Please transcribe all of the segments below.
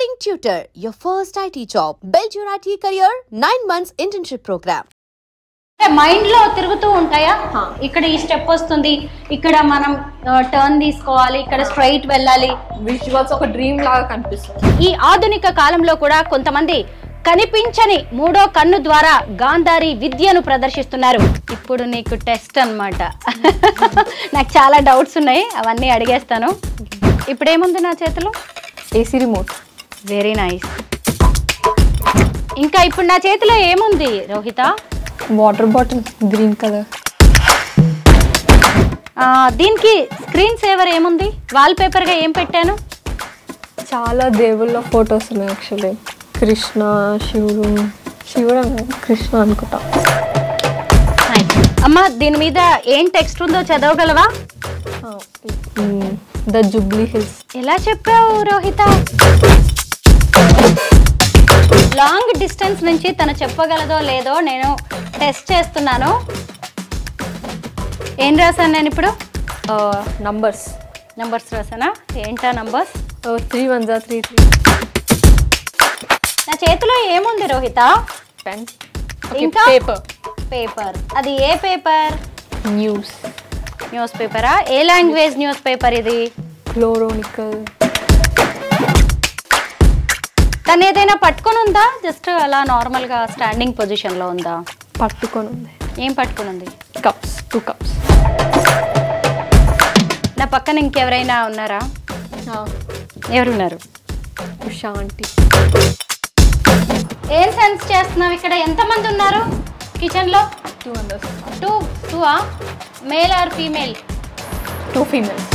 Trending Tutor, your first IT job. Build your IT career, 9 months internship program. Mind లో తిరుగుతూ ఉంటాయా ఇక్కడ ఈ స్టెప్ వస్తుంది ఇక్కడ మనం టర్న్ తీసుకోవాలి ఇక్కడ స్ట్రైట్ వెళ్ళాలి విజువల్స్ ఒక డ్రీమ్ లాగా కనిపిస్తుంది ఈ ఆధునిక కాలంలో కూడా కొంతమంది కనిపించని మూడో కన్ను ద్వారా గాంధారి విద్యను ప్రదర్శిస్తున్నారు ఇప్పుడు నీకు టెస్ట్ అన్నమాట నాకు చాలా డౌట్స్ ఉన్నాయి అవన్నీ అడిగేస్తాను ఇప్పుడు ఏముంది నా చేతిలో ఏసీ రిమోట్ వెరీ నైస్ ఇంకా ఇప్పుడు నా చేతిలో ఏముంది Rohita water bottle green colour దీనికి స్క్రీన్ సేవర్ ఏముంది వాల్ పేపర్ గా ఏం పెట్టాను చాలా దేవుళ్ళ ఫొటోస్ ఉన్నాయి యాక్చువల్లీ కృష్ణ శివుడు కృష్ణ అనుకుంటా అమ్మ దీని మీద ఏం టెక్స్ట్ ఉందో చదవగలవా ద జూబ్లీ హిల్స్ ఎలా చెప్పావు రోహిత లాంగ్ డిస్టెన్స్ నుంచి తను చెప్పగలదో లేదో నేను టెస్ట్ చేస్తున్నాను ఏం రాశాను నేను ఇప్పుడు నంబర్స్ రాసానా ఏంటా నంబర్స్ 3 1 3 నా చేతిలో ఏముంది రోహిత పెన్ ఇంకా పేపర్ అది ఏ పేపర్ న్యూస్ పేపరా ఏ లాంగ్వేజ్ న్యూస్ పేపర్ ఇది క్లోరోనికల్ తను ఏదైనా పట్టుకొని ఉందా జస్ట్ అలా నార్మల్ గా స్టాండింగ్ పొజిషన్ లో ఉందా పట్టుకొని ఉంది ఏం పట్టుకొని ఉంది కప్స్ 2 కప్స్ నా పక్కన ఇంకెవరైనా ఉన్నారా ఎవరున్నారు ఉషా ఆంటీ ఏం సెన్స్ చేస్తున్నావు ఇక్కడ ఎంతమంది ఉన్నారు కిచెన్ లో 2 members two male or female 2 females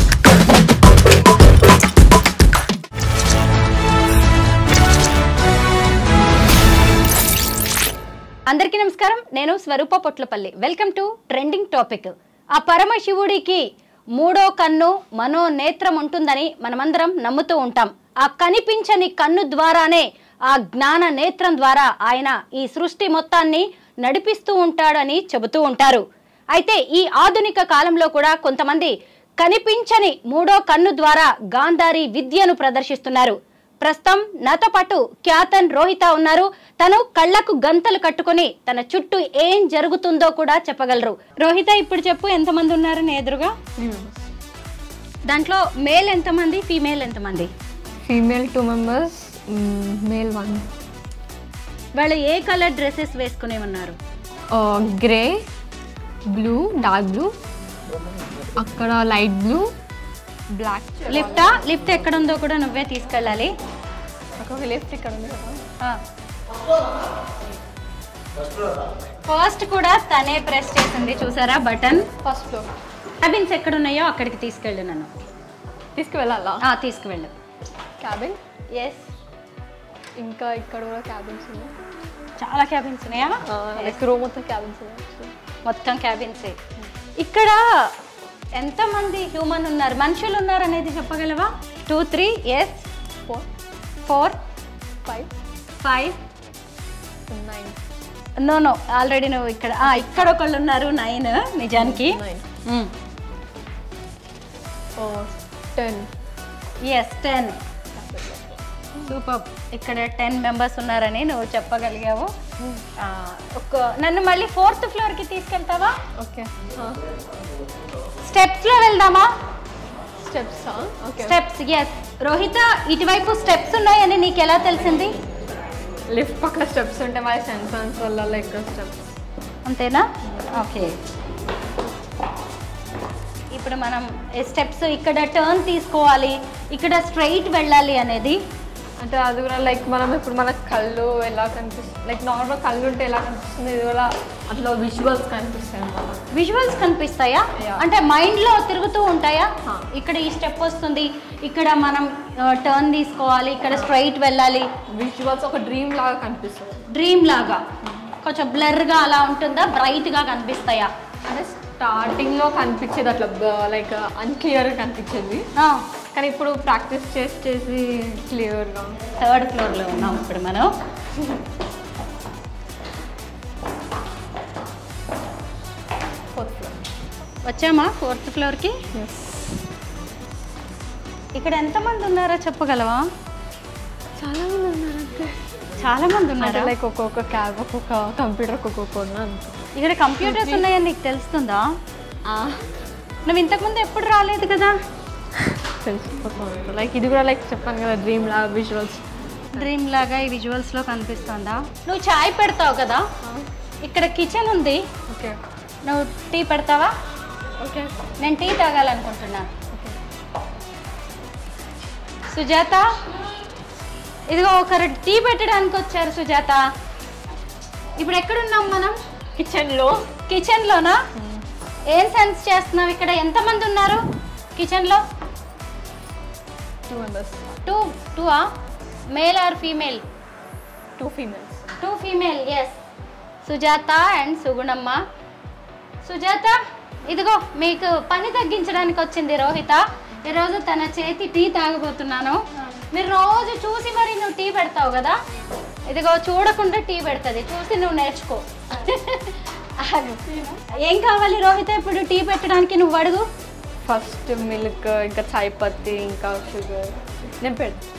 అందరికీ నమస్కారం నేను Swaroopa Potlapalli welcome to trending topic ఆ పరమశివుడికి మూడో కన్ను మనోనేత్రం ఉంటుందని మనమందరం నమ్ముతూ ఉంటాం ఆ కనిపించని కన్ను ద్వారానే ఆ జ్ఞాన నేత్రం ద్వారా ఆయన ఈ సృష్టి మొత్తాన్ని నడిపిస్తూ ఉంటాడని చెబుతూ ఉంటారు అయితే ఈ ఆధునిక కాలంలో కూడా కొంతమంది కనిపించని మూడో కన్ను ద్వారా గాంధారి విద్యను ప్రదర్శిస్తున్నారు ప్రస్తుతం నాతో పాటు ఖ్యాతన్ రోహిత ఉన్నారు తను కళ్ళకు గంతలు కట్టుకొని తన చుట్టూ ఏం జరుగుతుందో కూడా చెప్పగలరు రోహిత ఇప్పుడు చెప్పు ఎంతమంది ఉన్నారు నీ ఎదురుగా 3 members దాంట్లో మేల్ ఎంతమంది ఫీమేల్ ఎంతమంది ఫీమేల్ 2 members మేల్ 1 వాళ్ళు ఏ కలర్ డ్రెస్సెస్ వేసుకునే ఉన్నారు గ్రే బ్లూ డార్క్ బ్లూ అక్కడ లైట్ బ్లూ బ్లాక్ లిఫ్ట్ ఎక్కడ ఉందో కూడా నువ్వే తీసుకెళ్ళాలి లిఫ్ట్ ఇక్కడ ఉంది కదా ఫస్ట్ కూడా తనే ప్రెస్ చేసింది చూసారా బటన్ ఫస్ట్ ఫ్లోర్ క్యాబిన్స్ ఎక్కడ ఉన్నాయో అక్కడికి తీసుకెళ్ళు నన్ను తీసుకువెళ్ళాలా తీసుకువెళ్ళు క్యాబిన్ ఎస్ ఇంకా ఇక్కడ కూడా క్యాబిన్స్ ఉన్నాయి చాలా క్యాబిన్స్ ఉన్నాయా రూమ్ మొత్తం క్యాబిన్స్ ఉన్నాయి మొత్తం క్యాబిన్సే ఇక్కడ ఎంతమంది హ్యూమన్ ఉన్నారు మనుషులు ఉన్నారు అనేది చెప్పగలవా 2 3 ఎస్ 4 5 9 నో ఆల్రెడీ నువ్వు ఇక్కడ ఒకళ్ళు ఉన్నారు 9 నిజానికి 10 ఎస్ 10 సూపర్ ఇక్కడ 10 మెంబర్స్ ఉన్నారని నువ్వు చెప్పగలిగావు నన్ను మళ్ళీ 4th ఫ్లోర్కి తీసుకెళ్తావా ఓకే స్టెప్స్లో వెళ్దామా స్టెప్స్ ఎస్ రోహిత ఇటువైపు స్టెప్స్ ఉన్నాయని నీకు ఎలా తెలిసింది లిఫ్ట్ పక్కన స్టెప్స్ ఉంటే మా సెన్సర్స్ వల్ల ఇక్కడ స్టెప్స్ అంతేనా ఓకే ఇప్పుడు మనం స్టెప్స్ ఇక్కడ టర్న్ తీసుకోవాలి ఇక్కడ స్ట్రైట్ వెళ్ళాలి అనేది అంటే అది కూడా లైక్ మనం ఇప్పుడు మన కళ్ళు ఎలా కనిపిస్తుంది లైక్ నార్మల్ కళ్ళు ఉంటే ఎలా కనిపిస్తుంది ఇది కూడా అట్లా విజువల్స్ కనిపిస్తాయి అన్నమాట విజువల్స్ కనిపిస్తాయా అంటే మైండ్ లో తిరుగుతూ ఉంటాయా ఇక్కడ ఈ స్టెప్ వస్తుంది ఇక్కడ మనం టర్న్ తీసుకోవాలి ఇక్కడ స్ట్రైట్ వెళ్ళాలి విజువల్స్ ఒక డ్రీమ్ లాగా కనిపిస్తుంది డ్రీమ్ లాగా కొంచెం బ్లర్ గా అలా ఉంటుందా బ్రైట్ గా కనిపిస్తాయా అంటే స్టార్టింగ్ లో కనిపించేది అట్లా లైక్ అన్క్లియర్ గా కనిపించేది కానీ ఇప్పుడు ప్రాక్టీస్ చేసి క్లియర్గా 3rd ఫ్లోర్లో ఉన్నాం ఇప్పుడు మనం వచ్చామా 4th ఫ్లోర్కి ఇక్కడ ఎంతమంది ఉన్నారో చెప్పగలవా చాలా చాలా మంది ఉన్నారు. లైక్ ఒక్కొక్క క్యాబ్ ఒక్కొక్క కంప్యూటర్ ఒక్కొక్క ఉన్నాను. ఇక్కడ కంప్యూటర్స్ ఉన్నాయని నీకు తెలుస్తుందా? నువ్వు ఇంతకుముందు ఎప్పుడు రాలేదు కదా. లైక్ ఇది కూడా లైక్ చెప్పాను కదా డ్రీమ్ లాగా విజువల్స్. డ్రీమ్ లాగా ఈ విజువల్స్లో కనిపిస్తుందా? నువ్వు చాయ్ పెడతావు కదా, ఇక్కడ కిచెన్ ఉంది. ఓకే, నువ్వు టీ పెడతావా? ఓకే, నేను టీ తాగాలనుకుంటున్నా. సుజాత, ఇదిగో ఒకరు టీ పెట్టడానికి వచ్చారు. సుజాత, ఇప్పుడు ఎక్కడున్నాం మనం? కిచెన్లోనా? ఏం సెన్స్ చేస్తున్నావు? ఇక్కడ ఎంతమంది ఉన్నారు కిచెన్లో? 2 members. Two male or female? 2 females. 2 female, yes. Sujatha and Sugunamma. Sujatha, ఇదిగో మీకు పని తగ్గించడానికి వచ్చింది రోహిత. ఈరోజు తన చేతి టీ తాగబోతున్నాను. మీరు రోజు చూసి మరి నువ్వు టీ పెడతావు కదా, ఇదిగో చూడకుండా టీ పెడుతుంది, చూసి నువ్వు నేర్చుకో. ఏం కావాలి రోహిత ఇప్పుడు టీ పెట్టడానికి? నువ్వు అడుగు. ఫస్ట్ మిల్క్, ఇంకా చాయ్ పత్తి, ఇంకా షుగర్. నేను పెడతా.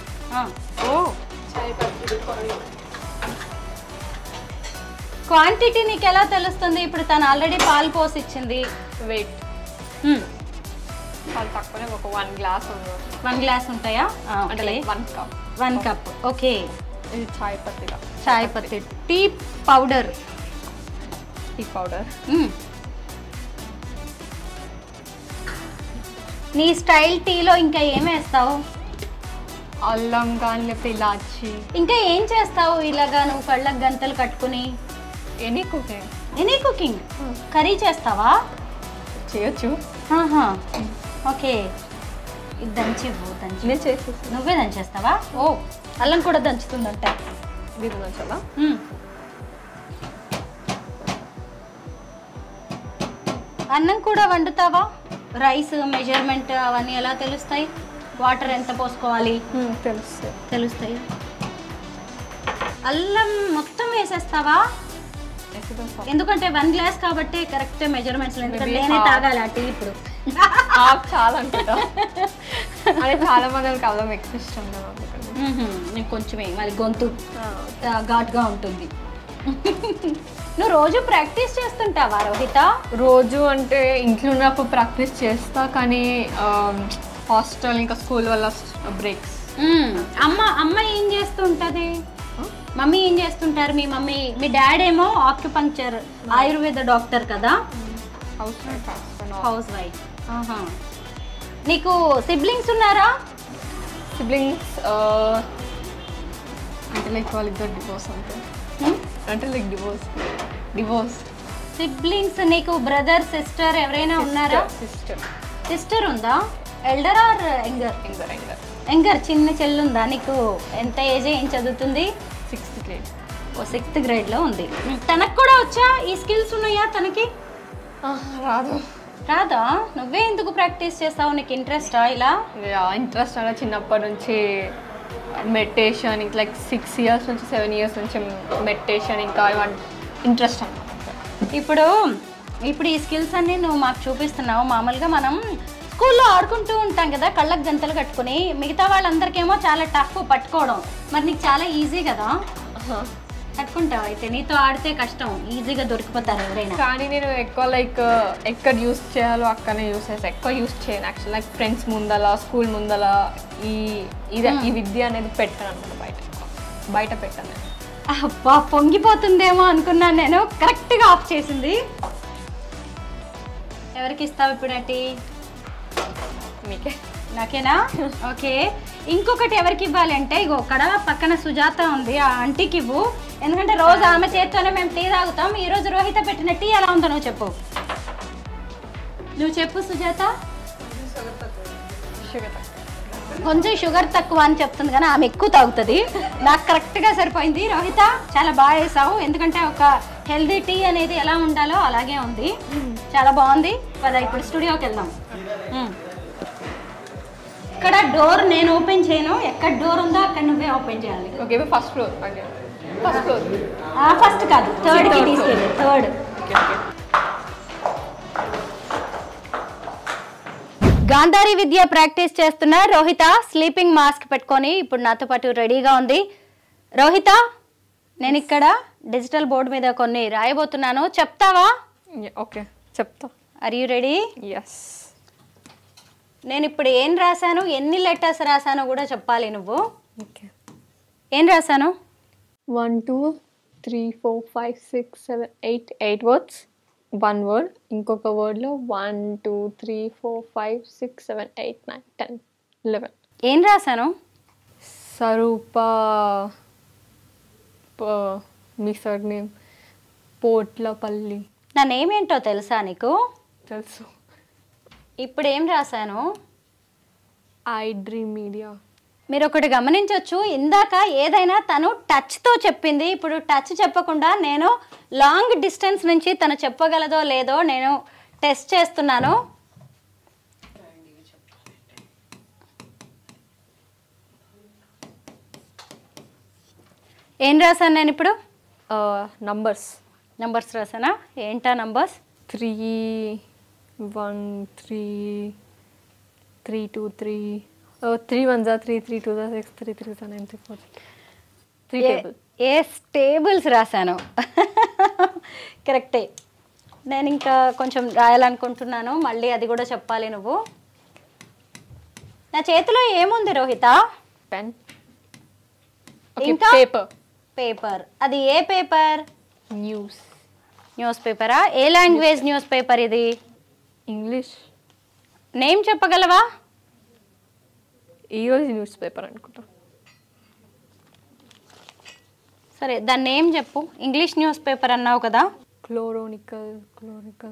క్వాంటిటీ నీకు ఎలా తెలుస్తుంది? ఇప్పుడు తను ఆల్రెడీ పాలు పోసి ఇచ్చింది. వెయిట్ చాలా తక్కువనే, ఒక 1 glass ఉంది. 1 glass ఉంటాయా? అంటే లైక్ 1 cup. 1 cup. ఓకే. ఇది చాయ్ పత్తిగా. చాయ్ పత్తి. Tea powder. Tea powder. నీ స్టైల్ టీలో ఇంకా ఏం వేస్తావు? అల్లం కానీ లేకపోతే ఇలాచి. ఇంకా ఏం చేస్తావు ఇలాగా నువ్వు కళ్ళకు గంతలు కట్టుకుని? Any cooking. Any cooking. Curry చేస్తావా? చేయొచ్చు. ఓకే, ఇది దంచివ్వు. నేను చేసేసి. నువ్వే దంచేస్తావా? ఓ, అల్లం కూడా దంచుతుందంట. దీని దంచాలా? అన్నం కూడా వండుతావా? రైస్ మెజర్మెంట్ అవన్నీ ఎలా తెలుస్తాయి? వాటర్ ఎంత పోసుకోవాలి? తెలుస్తాయి. అల్లం మొత్తం వేసేస్తావా? ఎందుకంటే 1 glass కాబట్టి కరెక్ట్ మెజర్మెంట్స్. ఎందుకంటే నేనే తాగాలి ఆ టీ ఇప్పుడు. చాలా అనుకుంటా. అదే చాలా మందికి అల్లం ఎక్కువ ఇష్టం. నేను కొంచెమే, మరి గొంతు ఘాట్గా ఉంటుంది. నువ్వు రోజు ప్రాక్టీస్ చేస్తుంటావా రోహిత? రోజు అంటే ఇంట్లో ఉన్నప్పుడు ప్రాక్టీస్ చేస్తా, కానీ హాస్టల్ ఇంకా స్కూల్ వల్ల బ్రేక్స్. అమ్మ ఏం చేస్తుంటది? మమ్మీ ఏం చేస్తుంటారు? మీ మమ్మీ, మీ డాడ్ ఏమో ఆక్యుపంక్చర్ ఆయుర్వేద డాక్టర్ కదా. Housewife. నీకు సిబ్లింగ్స్ ఉన్నారా? సిబ్లింగ్స్ అంటే లైక్ వాళ్ళిద్దరు డివోర్స్. అంటే లైక్ డివోర్స్. సిబ్లింగ్స్ నీకు బ్రదర్ సిస్టర్ ఎవరైనా ఉన్నారా? సిస్టర్ ఉందా? Elder or younger? యంగర్. చిన్న చెల్లి ఉందా నీకు? ఎంత ఏజ్? ఏం చదువుతుంది? 6th grade. ఓ 6th gradeలో ఉంది. తనకు కూడా వచ్చా ఈ స్కిల్స్? ఉన్నాయా తనకి? రాదా? నువ్వే ఎందుకు ప్రాక్టీస్ చేస్తావు? నీకు ఇంట్రెస్టా ఇలా? ఇంట్రెస్ట్ అలా చిన్నప్పటి నుంచి మెడిటేషన్, లైక్ 6 years నుంచి 7 years నుంచి మెడిటేషన్, ఇంకా ఇంట్రెస్ట్ అన్నమాట. ఇప్పుడు ఈ స్కిల్స్ అన్నీ నువ్వు మాకు చూపిస్తున్నావు. మామూలుగా మనం స్కూల్లో ఆడుకుంటూ ఉంటాం కదా కళ్ళకు గంతలు కట్టుకుని, మిగతా వాళ్ళందరికేమో చాలా టఫ్ పట్టుకోవడం. మరి నీకు చాలా ఈజీ కదా, కట్టుకుంటావు. అయితే నీతో ఆడితే కష్టం, ఈజీగా దొరికిపోతారు ఎవరైనా. కానీ నేను ఎక్కువ లైక్ ఎక్కడ యూస్ చేయాలో అక్కడనే యూస్ చేస్తాను. ఎక్కువ యూస్ చేయను యాక్చువల్. లైక్ ఫ్రెండ్స్ ముందల, స్కూల్ ముందల ఈ విద్య అనేది పెట్టాను అనమాట. బయట పెట్టాను. అబ్బా, పొంగిపోతుందేమో అనుకున్నాను నేను. కరెక్ట్గా ఆఫ్ చేసింది. ఎవరికి ఇస్తావు ఇప్పుడు? టీ మీకే. నాకేనా? ఓకే. ఇంకొకటి ఎవరికి ఇవ్వాలి అంటే, ఇగో అక్కడ పక్కన సుజాత ఉంది, ఆ ఆంటీకి ఇవ్వు. ఎందుకంటే రోజు ఆమె చేత్తోనే మేము టీ తాగుతాం. ఈరోజు రోహిత పెట్టిన టీ ఎలా ఉందో నువ్వు చెప్పు. సుజాత. కొంచెం షుగర్ తక్కువ అని చెప్తుంది, కానీ ఆమె ఎక్కువ తాగుతుంది. నాకు కరెక్ట్గా సరిపోయింది. రోహిత, చాలా బాగా వేసావు. ఎందుకంటే ఒక హెల్దీ టీ అనేది ఎలా ఉండాలో అలాగే ఉంది. చాలా బాగుంది. పద ఇప్పుడు స్టూడియోకి వెళ్దాం. ఇక్కడ డోర్ నేను ఓపెన్ చేయను. ఎక్కడ డోర్ ఉందో అక్కడ నువ్వే ఓపెన్ చేయాలి. Okay, first floor. ఫస్ట్ కాదు, థర్డ్కి తీసుకెళ్ళి. థర్డ్. గాంధారి విద్య ప్రాక్టీస్ చేస్తున్న రోహిత స్లీపింగ్ మాస్క్ పెట్టుకొని ఇప్పుడు నాతో పాటు రెడీగా ఉంది. రోహిత, నేను ఇక్కడ డిజిటల్ బోర్డు మీద కొన్ని రాయబోతున్నాను, చెప్తావా? ఓకే చెప్తా. Are you ready? ఎస్. నేను ఇప్పుడు ఏం రాశాను, ఎన్ని లెటర్స్ రాశానో కూడా చెప్పాలి నువ్వు. ఓకే. ఏం రాశాను? 1 2 3 4 5 6 7 8 వర్డ్స్. 1 వర్డ్, ఇంకొక వర్డ్లో 1 2 3 4 5 6 7 8 9 10 11. ఏం రాశాను? స్వరూప, మీ సర్ నేమ్ పోట్లపల్లి. నా నేమ్ ఏంటో తెలుసా నీకు? తెలుసు. ఇప్పుడు ఏం రాశాను? I dream media. మీరు ఒకటి గమనించవచ్చు, ఇందాక ఏదైనా తను టచ్తో చెప్పింది, ఇప్పుడు టచ్ చెప్పకుండా నేను లాంగ్ డిస్టెన్స్ నుంచి తను చెప్పగలదో లేదో నేను టెస్ట్ చేస్తున్నాను. ఏం రాశాను నేను ఇప్పుడు? నంబర్స్ రాసానా? ఏంటా నంబర్స్? 3 1 3 3 2 3 3 1 3 3 2 6 3 3 9 3 4 3 టేబుల్. ఏ టేబుల్స్ రాశాను. కరెక్టే. నేను ఇంకా కొంచెం రాయాలనుకుంటున్నాను, మళ్ళీ అది కూడా చెప్పాలి నువ్వు. నా చేతిలో ఏముంది రోహిత? పెన్. ఇంకా పేపర్. పేపర్. అది ఏ పేపర్? న్యూస్ పేపరా? ఏ లాంగ్వేజ్ న్యూస్ పేపర్ ఇది? ఇంగ్లీష్. నేమ్ చెప్పగలవా? ఈరోజు న్యూస్ పేపర్ అనుకుంటా. సరే, దాని నేమ్ చెప్పు. ఇంగ్లీష్ న్యూస్ పేపర్ అన్నావు కదా. Chronicle.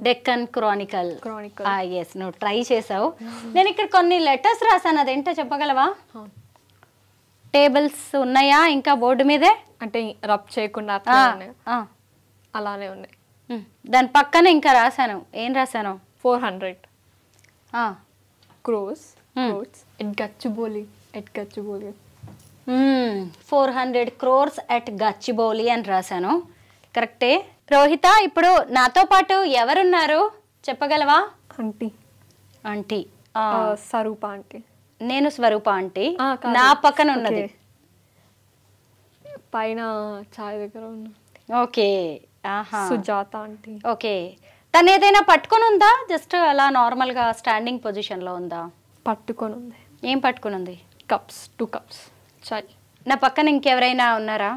Deccan chronicle. Chronicle. Yes, నువ్వు ట్రై చేసావు. నేను ఇక్కడ కొన్ని లెటర్స్ రాసాను, అదేంటో చెప్పగలవా? టేబుల్స్ ఉన్నాయా ఇంకా బోర్డు మీదే? అంటే రబ్ చేయకుండా అలానే ఉన్నాయి. దాని పక్కన ఇంకా రాశాను. ఏం రాశాను? 400 crores at Gachibowli. 400 crores at Gachibowli అని రాశాను. కరెక్టే. రోహిత, ఇప్పుడు నాతో పాటు ఎవరున్నారు చెప్పగలవా? ఆంటీ. స్వరూప ఆంటీ. నేను స్వరూప ఆంటీ. నా పక్కన ఉన్నది పైన చాయ్ దగ్గర ఉన్న ఓకే సుజాత ఆంటీ. ఓకే. తను ఏదైనా పట్టుకొని ఉందా? జస్ట్ అలా నార్మల్ గా స్టాండింగ్ పొజిషన్ లో ఉందా? పట్టుకొని ఉంది. ఏం పట్టుకొని ఉంది? 2 cups చాయ్. నా పక్కన ఇంకెవరైనా ఉన్నారా?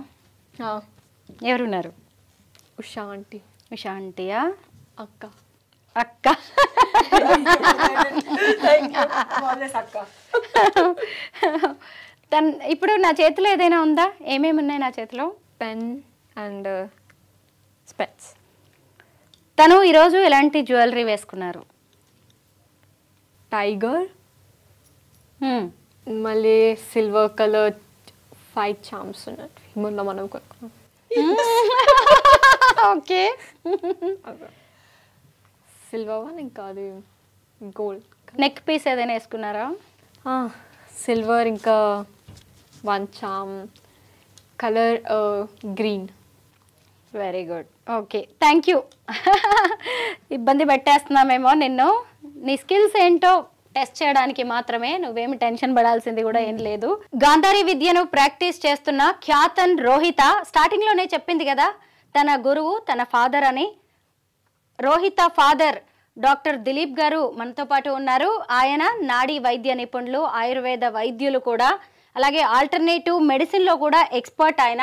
ఎవరున్నారు? ఉషా ఆంటీ. ఉషా ఆంటీయా? అక్క. ఇప్పుడు నా చేతిలో ఏదైనా ఉందా? ఏమేమి ఉన్నాయి నా చేతిలో? పెన్ అండ్ స్పెట్స్. తను ఈరోజు ఎలాంటి జ్యువెలరీ వేసుకున్నారు? టైగర్, మళ్ళీ సిల్వర్ కలర్ 5 charms ఉన్నాయి. మొన్న మనం ఓకే. సిల్వర్ వన్, ఇంకా అది గోల్డ్. నెక్ పీస్ ఏదైనా వేసుకున్నారా? సిల్వర్, ఇంకా 1 charm colour green. Very good. Okay, thank you. ఇబ్బంది పెట్టేస్తున్నామేమో నిన్ను. నీ స్కిల్స్ ఏంటో టెస్ట్ చేయడానికి మాత్రమే, నువ్వేమి టెన్షన్ పడాల్సింది కూడా ఏం లేదు. గాంధారి విద్యను ప్రాక్టీస్ చేస్తున్న ఖ్యాతన్ రోహిత స్టార్టింగ్లోనే చెప్పింది కదా తన గురువు తన ఫాదర్ అని. రోహిత ఫాదర్ డాక్టర్ దిలీప్ గారు మనతో పాటు ఉన్నారు. ఆయన నాడీ వైద్య నిపుణులు, ఆయుర్వేద వైద్యులు కూడా, అలాగే ఆల్టర్నేటివ్ మెడిసిన్లో కూడా ఎక్స్పర్ట్ ఆయన.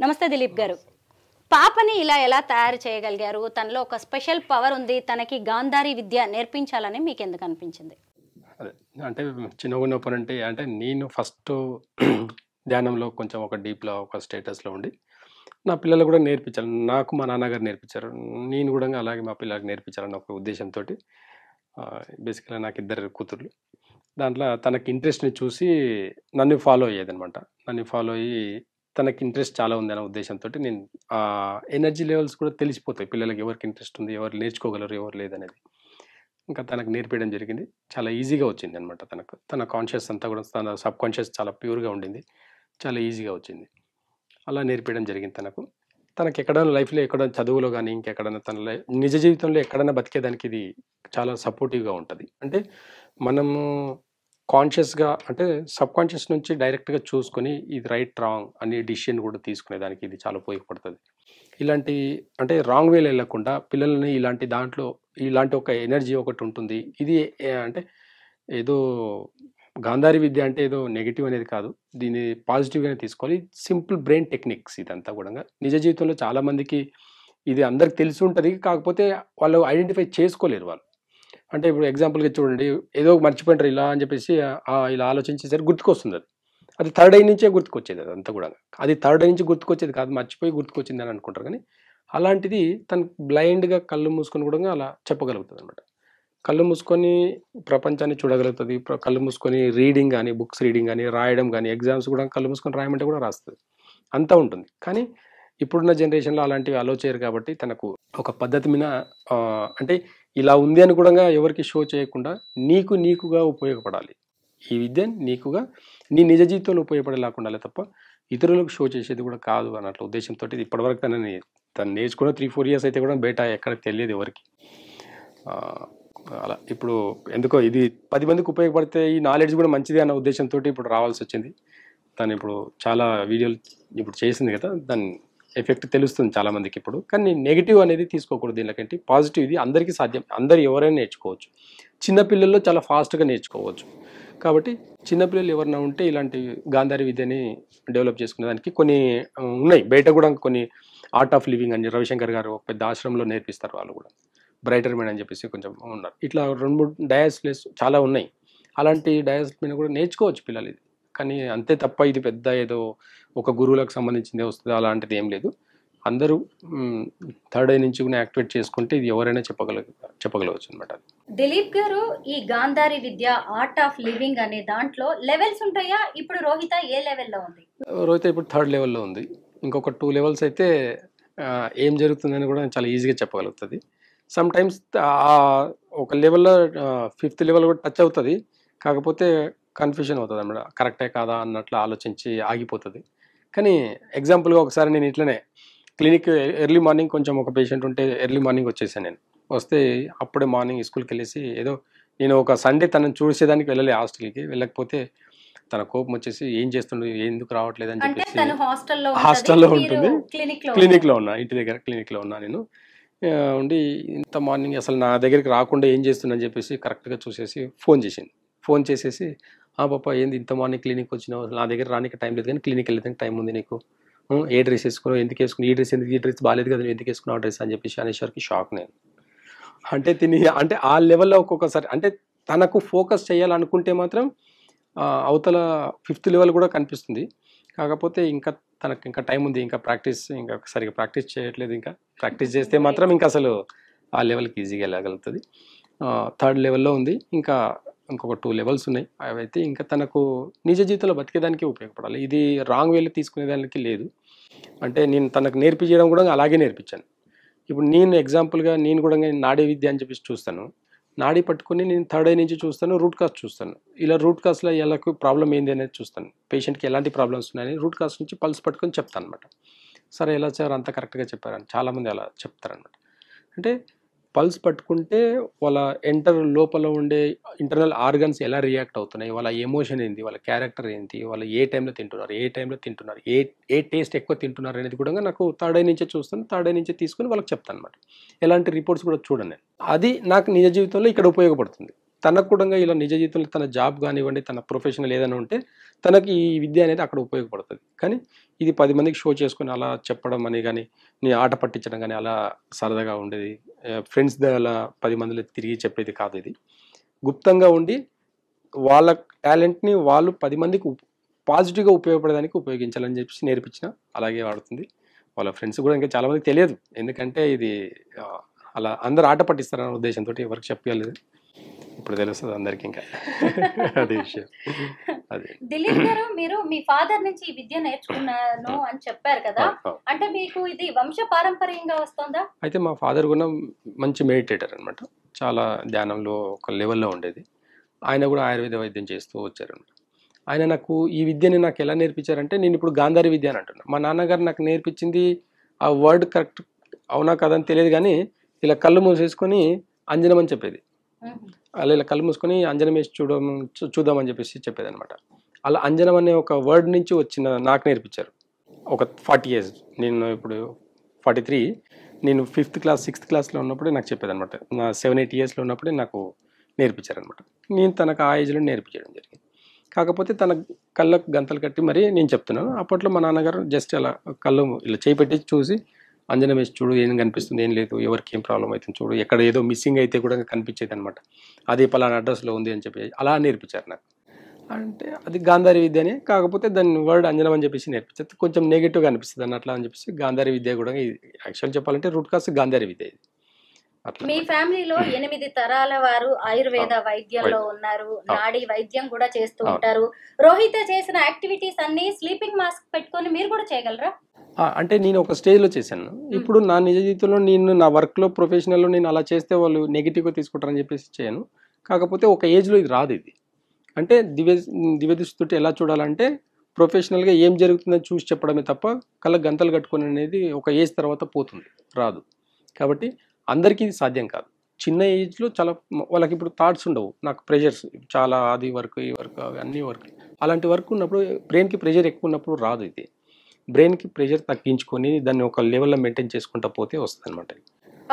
నమస్తే దిలీప్ గారు. పాపని ఇలా ఎలా తయారు చేయగలిగారు? తనలో ఒక స్పెషల్ పవర్ ఉంది, తనకి గాంధారి విద్య నేర్పించాలని మీకు ఎందుకు అనిపించింది? అదే అంటే చిన్నగా ఉన్నప్పుడు అంటే నేను ఫస్ట్ ధ్యానంలో కొంచెం ఒక డీప్లో ఒక స్టేటస్లో ఉండి నా పిల్లలు కూడా నేర్పించాలి. నాకు మా నాన్నగారు నేర్పించారు, నేను కూడా అలాగే మా పిల్లలకు నేర్పించాలని ఒక ఉద్దేశంతో బేసిక్గా నాకు 2 కూతుర్లు. దాంట్లో తనకి ఇంట్రెస్ట్ని చూసి నన్ను ఫాలో అయ్యేదనమాట. నన్ను ఫాలో అయ్యి తనకి ఇంట్రెస్ట్ చాలా ఉంది అనే ఉద్దేశంతో నేను ఎనర్జీ లెవెల్స్ కూడా తెలిసిపోతాయి పిల్లలకి, ఎవరికి ఇంట్రెస్ట్ ఉంది, ఎవరు నేర్చుకోగలరు, ఎవరు లేదనేది. ఇంకా తనకు నేర్పించడం జరిగింది. చాలా ఈజీగా వచ్చింది అనమాట. తన కాన్షియస్ అంతా కూడా, తన సబ్ కాన్షియస్ చాలా ప్యూర్గా ఉండింది, చాలా ఈజీగా వచ్చింది. అలా నేర్పించడం జరిగింది తనకు. తనకి ఎక్కడైనా లైఫ్లో, ఎక్కడ చదువులో కానీ ఇంకెక్కడైనా తన నిజ జీవితంలో ఎక్కడైనా బతికేదానికి ఇది చాలా సపోర్టివ్గా ఉంటుంది. అంటే మనము కాన్షియస్గా అంటే సబ్ కాన్షియస్ నుంచి డైరెక్ట్గా చూసుకొని ఇది రైట్ రాంగ్ అనే డిసిషన్ కూడా తీసుకునేదానికి ఇది చాలా ఉపయోగపడుతుంది. ఇలాంటి అంటే రాంగ్ వేలో వెళ్ళకుండా పిల్లల్ని ఇలాంటి దాంట్లో ఇలాంటి ఒక ఎనర్జీ ఒకటి ఉంటుంది. ఇది అంటే ఏదో గాంధారి విద్య అంటే ఏదో నెగిటివ్ అనేది కాదు. దీన్ని పాజిటివ్గానే తీసుకోవాలి. సింపుల్ బ్రెయిన్ టెక్నిక్స్ ఇదంతా కూడా. నిజ జీవితంలో చాలామందికి ఇది అందరికి తెలిసి ఉంటుంది. కాకపోతే వాళ్ళు ఐడెంటిఫై చేసుకోలేరు వాళ్ళు. అంటే ఇప్పుడు ఎగ్జాంపుల్గా చూడండి, ఏదో మర్చిపోయింటారు ఇలా అని చెప్పేసి ఇలా ఆలోచించేసరికి గుర్తుకొస్తుంది అది. అది థర్డ్ ఐ నుంచే గుర్తుకొచ్చేది అదంతా కూడా. అది థర్డ్ ఐ నుంచి గుర్తుకొచ్చేది కాదు, మర్చిపోయి గుర్తుకొచ్చింది అని అనుకుంటారు. కానీ అలాంటిది తను బ్లైండ్గా కళ్ళు మూసుకొని కూడా అలా చెప్పగలుగుతుంది అనమాట. కళ్ళు మూసుకొని ప్రపంచాన్ని చూడగలుగుతుంది. కళ్ళు మూసుకొని రీడింగ్ కానీ, బుక్స్ రీడింగ్ కానీ, రాయడం కానీ, ఎగ్జామ్స్ కూడా కళ్ళు మూసుకొని రాయమంటే కూడా రాస్తుంది. అంతా ఉంటుంది. కానీ ఇప్పుడున్న జనరేషన్లో అలాంటివి అలో చేయరు కాబట్టి తనకు ఒక పద్ధతి మీద అంటే ఇలా ఉంది అని కూడా ఎవరికి షో చేయకుండా నీకుగా ఉపయోగపడాలి. ఈ విద్య నీకుగా నీ నిజ జీవితంలో ఉపయోగపడేలాగా ఉండాలి తప్ప ఇతరులకు షో చేసేది కూడా కాదు అన్నట్ల ఉద్దేశంతో ఇప్పటివరకు తను నేర్చుకున్న 3-4 ఇయర్స్ అయితే కూడా బయట ఎక్కడ తెలియదు ఎవరికి. అలా ఇప్పుడు ఎందుకో ఇది 10 మందికి ఉపయోగపడితే ఈ నాలెడ్జ్ కూడా మంచిది అన్న ఉద్దేశంతో ఇప్పుడు రావాల్సి వచ్చింది. తను ఇప్పుడు చాలా వీడియోలు ఇప్పుడు చేసింది కదా, దాని ఎఫెక్ట్ తెలుస్తుంది చాలామందికి ఇప్పుడు. కానీ నెగిటివ్ అనేది తీసుకోకూడదు. దీనికంటే పాజిటివ్ ఇది అందరికీ సాధ్యం. అందరు ఎవరైనా నేర్చుకోవచ్చు. చిన్నపిల్లల్లో చాలా ఫాస్ట్గా నేర్చుకోవచ్చు. కాబట్టి చిన్నపిల్లలు ఎవరైనా ఉంటే ఇలాంటి గాంధారి విద్యని డెవలప్ చేసుకునే దానికి కొన్ని ఉన్నాయి. బయట కూడా కొన్ని ఆర్ట్ ఆఫ్ లివింగ్ అని రవిశంకర్ గారు పెద్ద ఆశ్రమంలో నేర్పిస్తారు. వాళ్ళు కూడా బ్రైటర్ మైండ్ అని చెప్పేసి కొంచెం ఉన్నారు. ఇట్లా 2-3 డయాస్లెస్ చాలా ఉన్నాయి. అలాంటి డయాస్ మీద కూడా నేర్చుకోవచ్చు పిల్లలు ఇది. కానీ అంతే తప్ప ఇది పెద్ద ఏదో ఒక గురువులకు సంబంధించిందే వస్తుంది అలాంటిది ఏం లేదు. అందరూ థర్డ్ ఐ నుంచి కూడా యాక్టివేట్ చేసుకుంటే ఇది ఎవరైనా చెప్పగలవచ్చు అనమాట. దిలీప్ గారు, ఈ గాంధారి విద్య ఆర్ట్ ఆఫ్ లివింగ్ అనే దాంట్లో లెవెల్స్ ఉంటాయా? ఇప్పుడు రోహిత ఏ లెవెల్లో ఉంది? రోహిత ఇప్పుడు 3rd లెవెల్లో ఉంది. ఇంకొక 2 లెవెల్స్ అయితే ఏం జరుగుతుందని కూడా చాలా ఈజీగా చెప్పగలుగుతుంది. సమ్ టైమ్స్ ఒక లెవెల్లో 5th లెవెల్ కూడా టచ్ అవుతుంది. కాకపోతే కన్ఫ్యూజన్ అవుతుంది అన్నమాట. కరెక్టే కాదా అన్నట్లు ఆలోచించి ఆగిపోతుంది. కానీ ఎగ్జాంపుల్గా ఒకసారి నేను ఇట్లనే క్లినిక్ ఎర్లీ మార్నింగ్ కొంచెం ఒక పేషెంట్ ఉంటే ఎర్లీ మార్నింగ్ వచ్చేసాను. నేను వస్తే అప్పుడే మార్నింగ్ స్కూల్కి వెళ్ళేసి ఏదో నేను ఒక సండే తనని చూసేదానికి వెళ్ళలే హాస్టల్కి. వెళ్ళకపోతే తన కోపం వచ్చేసి ఏం చేస్తుండే, ఎందుకు రావట్లేదు అని చెప్పేసి హాస్టల్లో ఉంటుంది. క్లినిక్లో ఉన్నా, ఇంటి దగ్గర క్లినిక్లో ఉన్నా నేను ఉండి. ఇంత మార్నింగ్ అసలు నా దగ్గరికి రాకుండా ఏం చేస్తుందని చెప్పేసి కరెక్ట్గా చూసేసి ఫోన్ చేసేసి పాప ఏంది ఇంత మార్నింగ్ క్లినిక్ వచ్చినావు, నా దగ్గర రానికి టైం లేదు కానీ క్లినిక్ వెళ్ళేదానికి టైం ఉంది నీకు, ఏ డ్రెస్ వేసుకున్నావు, ఎందుకు వేసుకున్నావు, ఈ డ్రెస్ బాగాలేదు కదా, ఎందుకు వేసుకున్నావు డ్రెస్ అని చెప్పేసి అనేసరికి షాక్ నేను. అంటే ఆ లెవెల్లో ఒక్కొక్కసారి అంటే తనకు ఫోకస్ చేయాలనుకుంటే మాత్రం అవతల 5th లెవెల్ కూడా కనిపిస్తుంది. కాకపోతే ఇంకా తనకు ఇంకా టైం ఉంది, ఇంకా సరిగా ప్రాక్టీస్ చేయట్లేదు. ఇంకా ప్రాక్టీస్ చేస్తే మాత్రం ఇంకా అసలు ఆ లెవెల్కి ఈజీగా వెళ్ళగలుగుతుంది. 3rd లెవెల్లో ఉంది. ఇంకొక 2 లెవెల్స్ ఉన్నాయి. అవైతే ఇంకా తనకు నిజ జీవితంలో బతికేదానికి ఉపయోగపడాలి. ఇది రాంగ్ వేలో తీసుకునేదానికి లేదు. అంటే నేను తనకు నేర్పించడం కూడా అలాగే నేర్పించాను. ఇప్పుడు నేను ఎగ్జాంపుల్గా నేను కూడా నాడీ విద్య అని చెప్పేసి చూస్తాను. నాడీ పట్టుకొని నేను 3rd ఐ నుంచి చూస్తాను, రూట్ కాజ్ చూస్తాను. ఇలా రూట్ కాజ్లో ఎలాకు ప్రాబ్లం ఏంది అనేది చూస్తాను. పేషెంట్కి ఎలాంటి ప్రాబ్లమ్స్ ఉన్నాయని రూట్ కాజ్ నుంచి పల్స్ పట్టుకొని చెప్తాను అనమాట. సరే ఎలా సార్ అంత కరెక్ట్గా చెప్పారని చాలామంది అలా చెప్తారనమాట. అంటే పల్స్ పట్టుకుంటే వాళ్ళ లోపల ఉండే ఇంటర్నల్ ఆర్గన్స్ ఎలా రియాక్ట్ అవుతున్నాయి, వాళ్ళ ఎమోషన్ ఏంటి, వాళ్ళ క్యారెక్టర్ ఏంటి, వాళ్ళు ఏ టైంలో తింటున్నారు, ఏ టేస్ట్ ఎక్కువ తింటున్నారు అనేది కూడా నాకు 3rd ఐ నుంచే చూస్తాను. 3rd ఐ నుంచే తీసుకొని వాళ్ళకి చెప్తాను అనమాట. ఎలాంటి రిపోర్ట్స్ కూడా చూడండి. అది నాకు నిజ జీవితంలో ఇక్కడ ఉపయోగపడుతుంది. తనకు కూడా ఇలా నిజ జీవితంలో తన జాబ్ కానివ్వండి, తన ప్రొఫెషనల్ ఏదైనా ఉంటే తనకి ఈ విద్య అనేది అక్కడ ఉపయోగపడుతుంది. కానీ ఇది 10 మందికి షో చేసుకొని అలా చెప్పడం అని కానీ, నీ ఆట పట్టించడం కానీ అలా సరదాగా ఉండేది. ఫ్రెండ్స్ అలా 10 మందిలో తిరిగి చెప్పేది కాదు. ఇది గుప్తంగా ఉండి వాళ్ళ టాలెంట్ని వాళ్ళు 10 మందికి పాజిటివ్గా ఉపయోగపడడానికి ఉపయోగించాలని చెప్పేసి నేర్పించిన అలాగే వాడుతుంది. వాళ్ళ ఫ్రెండ్స్ కూడా ఇంకా చాలామందికి తెలియదు. ఎందుకంటే ఇది అలా అందరు ఆట పట్టిస్తారన్న ఉద్దేశంతో ఎవరికి చెప్పలేదు. ఇప్పుడు తెలుస్తుంది అందరికి. ఇంకా అదే విషయం. అదే దిలీప్ గారు, మీరు మీ ఫాదర్ నుంచి ఈ విద్య నేర్చుకున్నాను అని చెప్పారు కదా, అంటే మీకు ఇది వంశ పారంపర్యంగా వస్తుందా? అయితే మా ఫాదర్ కూడా మంచి మెడిటేటర్ అనమాట. చాలా ధ్యానంలో ఒక లెవెల్లో ఉండేది. ఆయన కూడా ఆయుర్వేద వైద్యం చేస్తూ వచ్చారనమాట. ఆయన నాకు ఈ విద్యని నాకు ఎలా నేర్పించారంటే, నేను ఇప్పుడు గాంధారి విద్య అని అంటున్నాను. మా నాన్నగారు నాకు నేర్పించింది ఆ వర్డ్ కరెక్ట్ అవునా కదని తెలియదు కానీ ఇలా కళ్ళు మూసేసుకొని అంజనం అని చెప్పేది. అలా ఇలా కళ్ళు మూసుకొని అంజనం వేసి చూద్దామని చెప్పేసి చెప్పేదనమాట. అలా అంజనం అనే ఒక వర్డ్ నుంచి వచ్చిన నాకు నేర్పించారు. ఒక 40 years, నేను ఇప్పుడు 43, నేను 5th class 6th classలో ఉన్నప్పుడే నాకు చెప్పేదనమాట. నా 7-8 yearsలో ఉన్నప్పుడే నాకు నేర్పించారనమాట. నేను తనకు ఆ ఏజ్లో నేర్పించడం జరిగింది. కాకపోతే తన కళ్ళకు గంతలు కట్టి మరి నేను చెప్తున్నాను. అప్పట్లో మా నాన్నగారు జస్ట్ అలా కళ్ళు ఇలా చేయి పెట్టి చూసి అంజనం వేసి చూడు, ఏం కనిపిస్తుంది, ఏం లేదు, ఎవరికి ఏం ప్రాబ్లం అవుతుంది చూడు, ఎక్కడ ఏదో మిస్సింగ్ అయితే కూడా కనిపించేది అనమాట. అది పలానా అడ్రస్లో ఉంది అని చెప్పి అలా నేర్పించారు నాకు. అంటే అది గాంధారి విద్య అని, కాకపోతే దాని వర్డ్ అంజనం అని చెప్పేసి నేర్పించారు. కొంచెం నెగిటివ్గా అనిపిస్తుంది అన్న అట్లా అని చెప్పేసి గాంధారి విద్య కూడా యాక్చువల్ చెప్పాలంటే రూట్ కాస్ట్ గాంధారి విద్య ఇది. మీ ఫ్యామిలీలో 8 తరాల వారు ఆయుర్వేద వైద్యంలో ఉన్నారు, నాడీ వైద్యం కూడా చేస్తూ ఉంటారు. రోహిత్ చేసిన యాక్టివిటీస్ అన్ని స్లీపింగ్ మాస్క్ పెట్టుకొని మీరు కూడా చేయగలరా? అంటే నేను ఒక స్టేజ్లో చేశాను. ఇప్పుడు నా నిజ జీవితంలో నేను నా వర్క్లో ప్రొఫెషనల్లో నేను అలా చేస్తే వాళ్ళు నెగిటివ్గా తీసుకుంటారని చెప్పేసి చేయను. కాకపోతే ఒక ఏజ్లో ఇది రాదు. ఇది అంటే దివ్య దృష్టితో ఎలా చూడాలంటే ప్రొఫెషనల్గా ఏం జరుగుతుందని చూసి చెప్పడమే తప్ప కళ్ళ గంతలు కట్టుకొని అనేది ఒక ఏజ్ తర్వాత పోతుంది, రాదు. కాబట్టి అందరికీ ఇది సాధ్యం కాదు. చిన్న ఏజ్లో చాలా వాళ్ళకి ఇప్పుడు థాట్స్ ఉండవు, నాకు ప్రెషర్స్ చాలా, అది వర్క్ ఈ వర్క్ అన్ని వర్క్, అలాంటి వర్క్ ఉన్నప్పుడు బ్రెయిన్కి ప్రెషర్ ఎక్కువ ఉన్నప్పుడు రాదు. ఇది బ్రెయిన్కి ప్రెషర్ తగ్గించుకొని దాన్ని ఒక లెవెల్లో మెయింటైన్ చేసుకుంటా పోతే వస్తుంది అనమాట.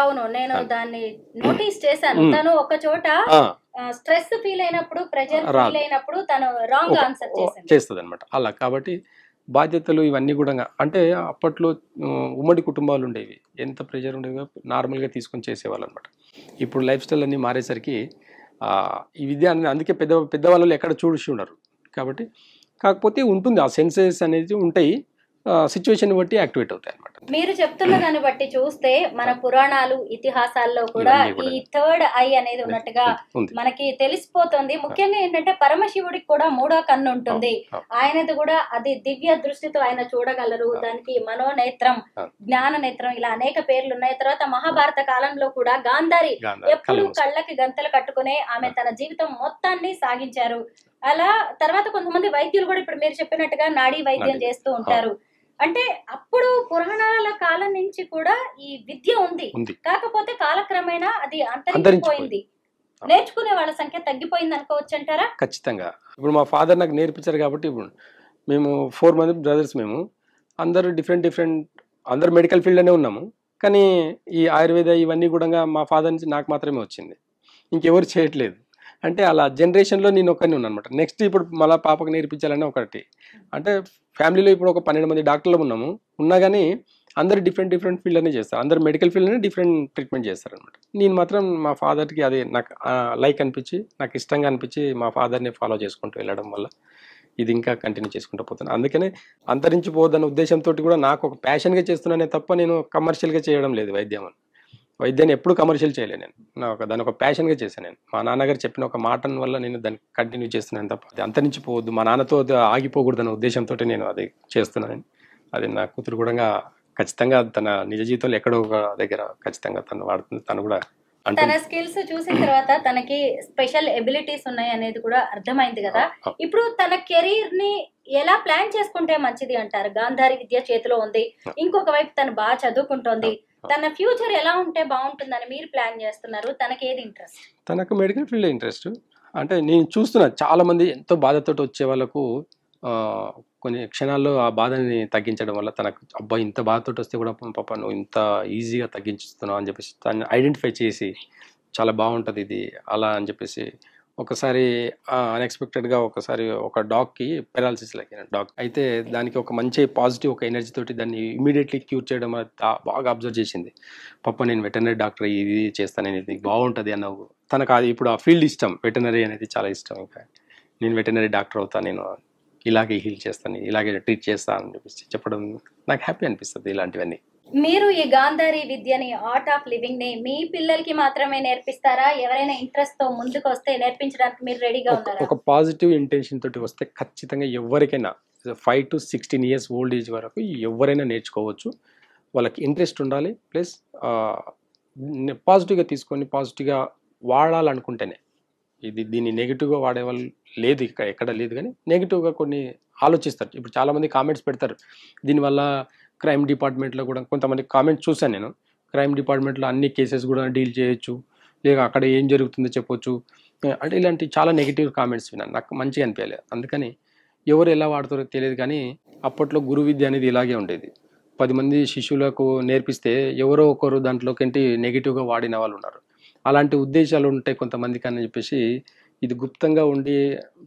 అవును, నేను దాన్ని నోటీస్ చేశాను. తను ఒక చోట స్ట్రెస్ ఫీల్ అయినప్పుడు, ప్రెషర్ ఫీల్ అయినప్పుడు తను రాంగ్ ఆన్సర్ చేస్తుంది అనమాట. అలా కాబట్టి బాధ్యతలు ఇవన్నీ కూడా అంటే అప్పట్లో ఉమ్మడి కుటుంబాలు ఉండేవి, ఎంత ప్రెషర్ ఉండేవి నార్మల్గా తీసుకొని చేసేవాళ్ళు అనమాట. ఇప్పుడు లైఫ్ స్టైల్ అన్నీ మారేసరికి ఈ విద్య అందుకే పెద్దవాళ్ళు ఎక్కడ చూసి ఉండరు. కాబట్టి కాకపోతే ఉంటుంది, ఆ సెన్సెస్ అనేది ఉంటాయి, సిచ్యువేషన్ బట్టి యాక్టివేట్ అవుతాయి అనమాట. మీరు చెప్తున్న దాన్ని బట్టి చూస్తే మన పురాణాలు ఇతిహాసాల్లో కూడా ఈ థర్డ్ ఐ అనేది ఉన్నట్టుగా మనకి తెలిసిపోతుంది. ముఖ్యంగా ఏంటంటే పరమశివుడికి కూడా 3వ కన్ను ఉంటుంది. ఆయనది కూడా అది దివ్య దృష్టితో ఆయన చూడగలరు. దానికి మనోనేత్రం, జ్ఞాన నేత్రం, ఇలా అనేక పేర్లు ఉన్నాయి. తర్వాత మహాభారత కాలంలో కూడా గాంధారి ఎప్పుడు కళ్ళకి గంతలు కట్టుకునే ఆమె తన జీవితం మొత్తాన్ని సాగించారు. అలా తర్వాత కొంతమంది వైద్యులు కూడా ఇప్పుడు మీరు చెప్పినట్టుగా నాడీ వైద్యం చేస్తూ ఉంటారు. అంటే అప్పుడు పురాణాల కాలం నుంచి కూడా ఈ విద్య ఉంది, కాకపోతే కాలక్రమేణా అది అంతరించిపోయింది. నేర్చుకునే వాళ్ళ సంఖ్య తగ్గిపోయింది అనుకోవచ్చు అంటారా? ఖచ్చితంగా. ఇప్పుడు మా ఫాదర్ నాకు నేర్పించారు కాబట్టి ఇప్పుడు మేము 4 మంది బ్రదర్స్, మేము అందరూ డిఫరెంట్ అందరూ మెడికల్ ఫీల్డ్లోనే ఉన్నాము. కానీ ఈ ఆయుర్వేద ఇవన్నీ కూడా మా ఫాదర్ నుంచి నాకు మాత్రమే వచ్చింది, ఇంకెవరు చేయట్లేదు. అంటే అలా జనరేషన్లో నేను ఒక్కనే ఉన్నాను అనమాట. నెక్స్ట్ ఇప్పుడు మళ్ళీ పాపకు నేర్పించాలని ఒకటి. అంటే ఫ్యామిలీలో ఇప్పుడు ఒక 12 మంది డాక్టర్లు ఉన్నా కానీ అందరు డిఫరెంట్ ఫీల్డ్లోనే చేస్తారు. అందరు మెడికల్ ఫీల్డ్లోనే డిఫరెంట్ ట్రీట్మెంట్ చేస్తారు అనమాట. నేను మాత్రం మా ఫాదర్కి అదే నాకు లైక్ అనిపించి, నాకు ఇష్టంగా అనిపించి మా ఫాదర్ని ఫాలో చేసుకుంటూ వెళ్ళడం వల్ల ఇది ఇంకా కంటిన్యూ చేసుకుంటూ పోతాను. అందుకనే అంతరించిపోదన్న ఉద్దేశంతో కూడా నాకు ఒక ప్యాషన్గా చేస్తున్నానే తప్ప నేను కమర్షియల్గా చేయడం లేదు. వైద్యాన్ని ఎప్పుడు కమర్షియల్ చేయలేదు నేను, దాని ఒక ప్యాషన్గా చేశాను. నేను మా నాన్నగారు చెప్పిన ఒక మాట వల్ల నేను దాన్ని కంటిన్యూ చేస్తున్నాను తప్ప అది అంతరించిపోవద్దు, మా నాన్నతో ఆగిపోకూడదు అన్న ఉద్దేశంతో నేను అది చేస్తున్నాను. అది నా కూతురు కూడా ఖచ్చితంగా తన నిజ జీవితంలో ఎక్కడో ఒక దగ్గర ఖచ్చితంగా తను వాడుతుంది. తను కూడా తన స్కిల్స్ చూసిన తర్వాత తనకి స్పెషల్ ఎబిలిటీస్ ఉన్నాయి అనేది కూడా అర్థమైంది కదా. ఇప్పుడు తన కెరీర్ ని ఎలా ప్లాన్ చేసుకుంటే మంచిది అంటారు? గాంధారి విద్య చేతిలో ఉంది, ఇంకొక వైపు తను బాగా చదువుకుంటోంది. తన ఫ్యూచర్ ఎలా ఉంటే బాగుంటుందని మీరు ప్లాన్ చేస్తున్నారు? తనకి ఏది ఇంట్రెస్ట్? తనకు మెడికల్ ఫీల్డ్ ఇంట్రెస్ట్. అంటే నేను చూస్తున్నా చాలా మంది ఎంతో బాధతో వచ్చే వాళ్ళకు కొన్ని క్షణాల్లో ఆ బాధని తగ్గించడం వల్ల తనకు అబ్బాయి ఇంత బాధతో వస్తే కూడా పాప నువ్వు ఇంత ఈజీగా తగ్గించుతున్నావు అని చెప్పేసి తను ఐడెంటిఫై చేసి చాలా బాగుంటుంది ఇది అలా అని చెప్పేసి ఒకసారి అన్ఎక్స్పెక్టెడ్గా ఒకసారి ఒక డాగ్కి పెరాలసిస్ లైక్ డాగ్ అయితే దానికి ఒక మంచి పాజిటివ్ ఒక ఎనర్జీ తోటి దాన్ని ఇమీడియట్లీ క్యూర్ చేయడం బాగా అబ్జర్వ్ చేసింది. పాప నేను వెటర్నరీ డాక్టర్ ఇది చేస్తాను, నేను ఇది బాగుంటుంది అన్నావు. తనకు అది ఇప్పుడు ఆ ఫీల్డ్ ఇష్టం, వెటర్నరీ అనేది చాలా ఇష్టం. ఇంకా నేను వెటర్నరీ డాక్టర్ అవుతాను, నేను ఇలాగే హీల్ చేస్తాను, ఇలాగే ట్రీట్ చేస్తాను అని చెప్పేసి చెప్పడం నాకు హ్యాపీ అనిపిస్తుంది. ఇలాంటివన్నీ మీరు ఈ గాంధారి విద్యని, ఆర్ట్ ఆఫ్ లివింగ్ ని మీ పిల్లలకి మాత్రమే నేర్పిస్తారా? ఎవరైనా ఇంట్రెస్ట్ తో ముందుకు వస్తే నేర్పించడానికి మీరు రెడీగా ఉన్నారా? ఒక పాజిటివ్ ఇంటెన్షన్ తోటి వస్తే ఖచ్చితంగా ఎవరికైనా 5 to 16 years ఓల్డ్ ఏజ్ వరకు ఎవరైనా నేర్చుకోవచ్చు. వాళ్ళకి ఇంట్రెస్ట్ ఉండాలి, ప్లస్ పాజిటివ్గా తీసుకొని పాజిటివ్గా వాడాలనుకుంటేనే. దీన్ని నెగిటివ్గా వాడేవాళ్ళు లేదు, ఎక్కడ లేదు. కానీ నెగిటివ్గా కొన్ని ఆలోచిస్తారు. ఇప్పుడు చాలామంది కామెంట్స్ పెడతారు, దీనివల్ల క్రైమ్ డిపార్ట్మెంట్లో కూడా కొంతమంది కామెంట్స్ చూశాను నేను. క్రైమ్ డిపార్ట్మెంట్లో అన్ని కేసెస్ కూడా డీల్ చేయొచ్చు, లేక అక్కడ ఏం జరుగుతుందో చెప్పొచ్చు. అంటే ఇలాంటి చాలా నెగిటివ్ కామెంట్స్ విన్నాను. నాకు మంచిగా అనిపించలేదు. అందుకని ఎవరు ఎలా వాడతారో తెలియదు కానీ అప్పట్లో గురు విద్య అనేది ఇలాగే ఉండేది. 10 మంది శిష్యులకు నేర్పిస్తే ఎవరో ఒకరు దాంట్లోకేంటి నెగిటివ్‌గా వాడిన వాళ్ళు ఉన్నారు. అలాంటి ఉద్దేశాలు ఉంటాయి కొంతమందికి అని చెప్పేసి ఇది గుప్తంగా ఉండి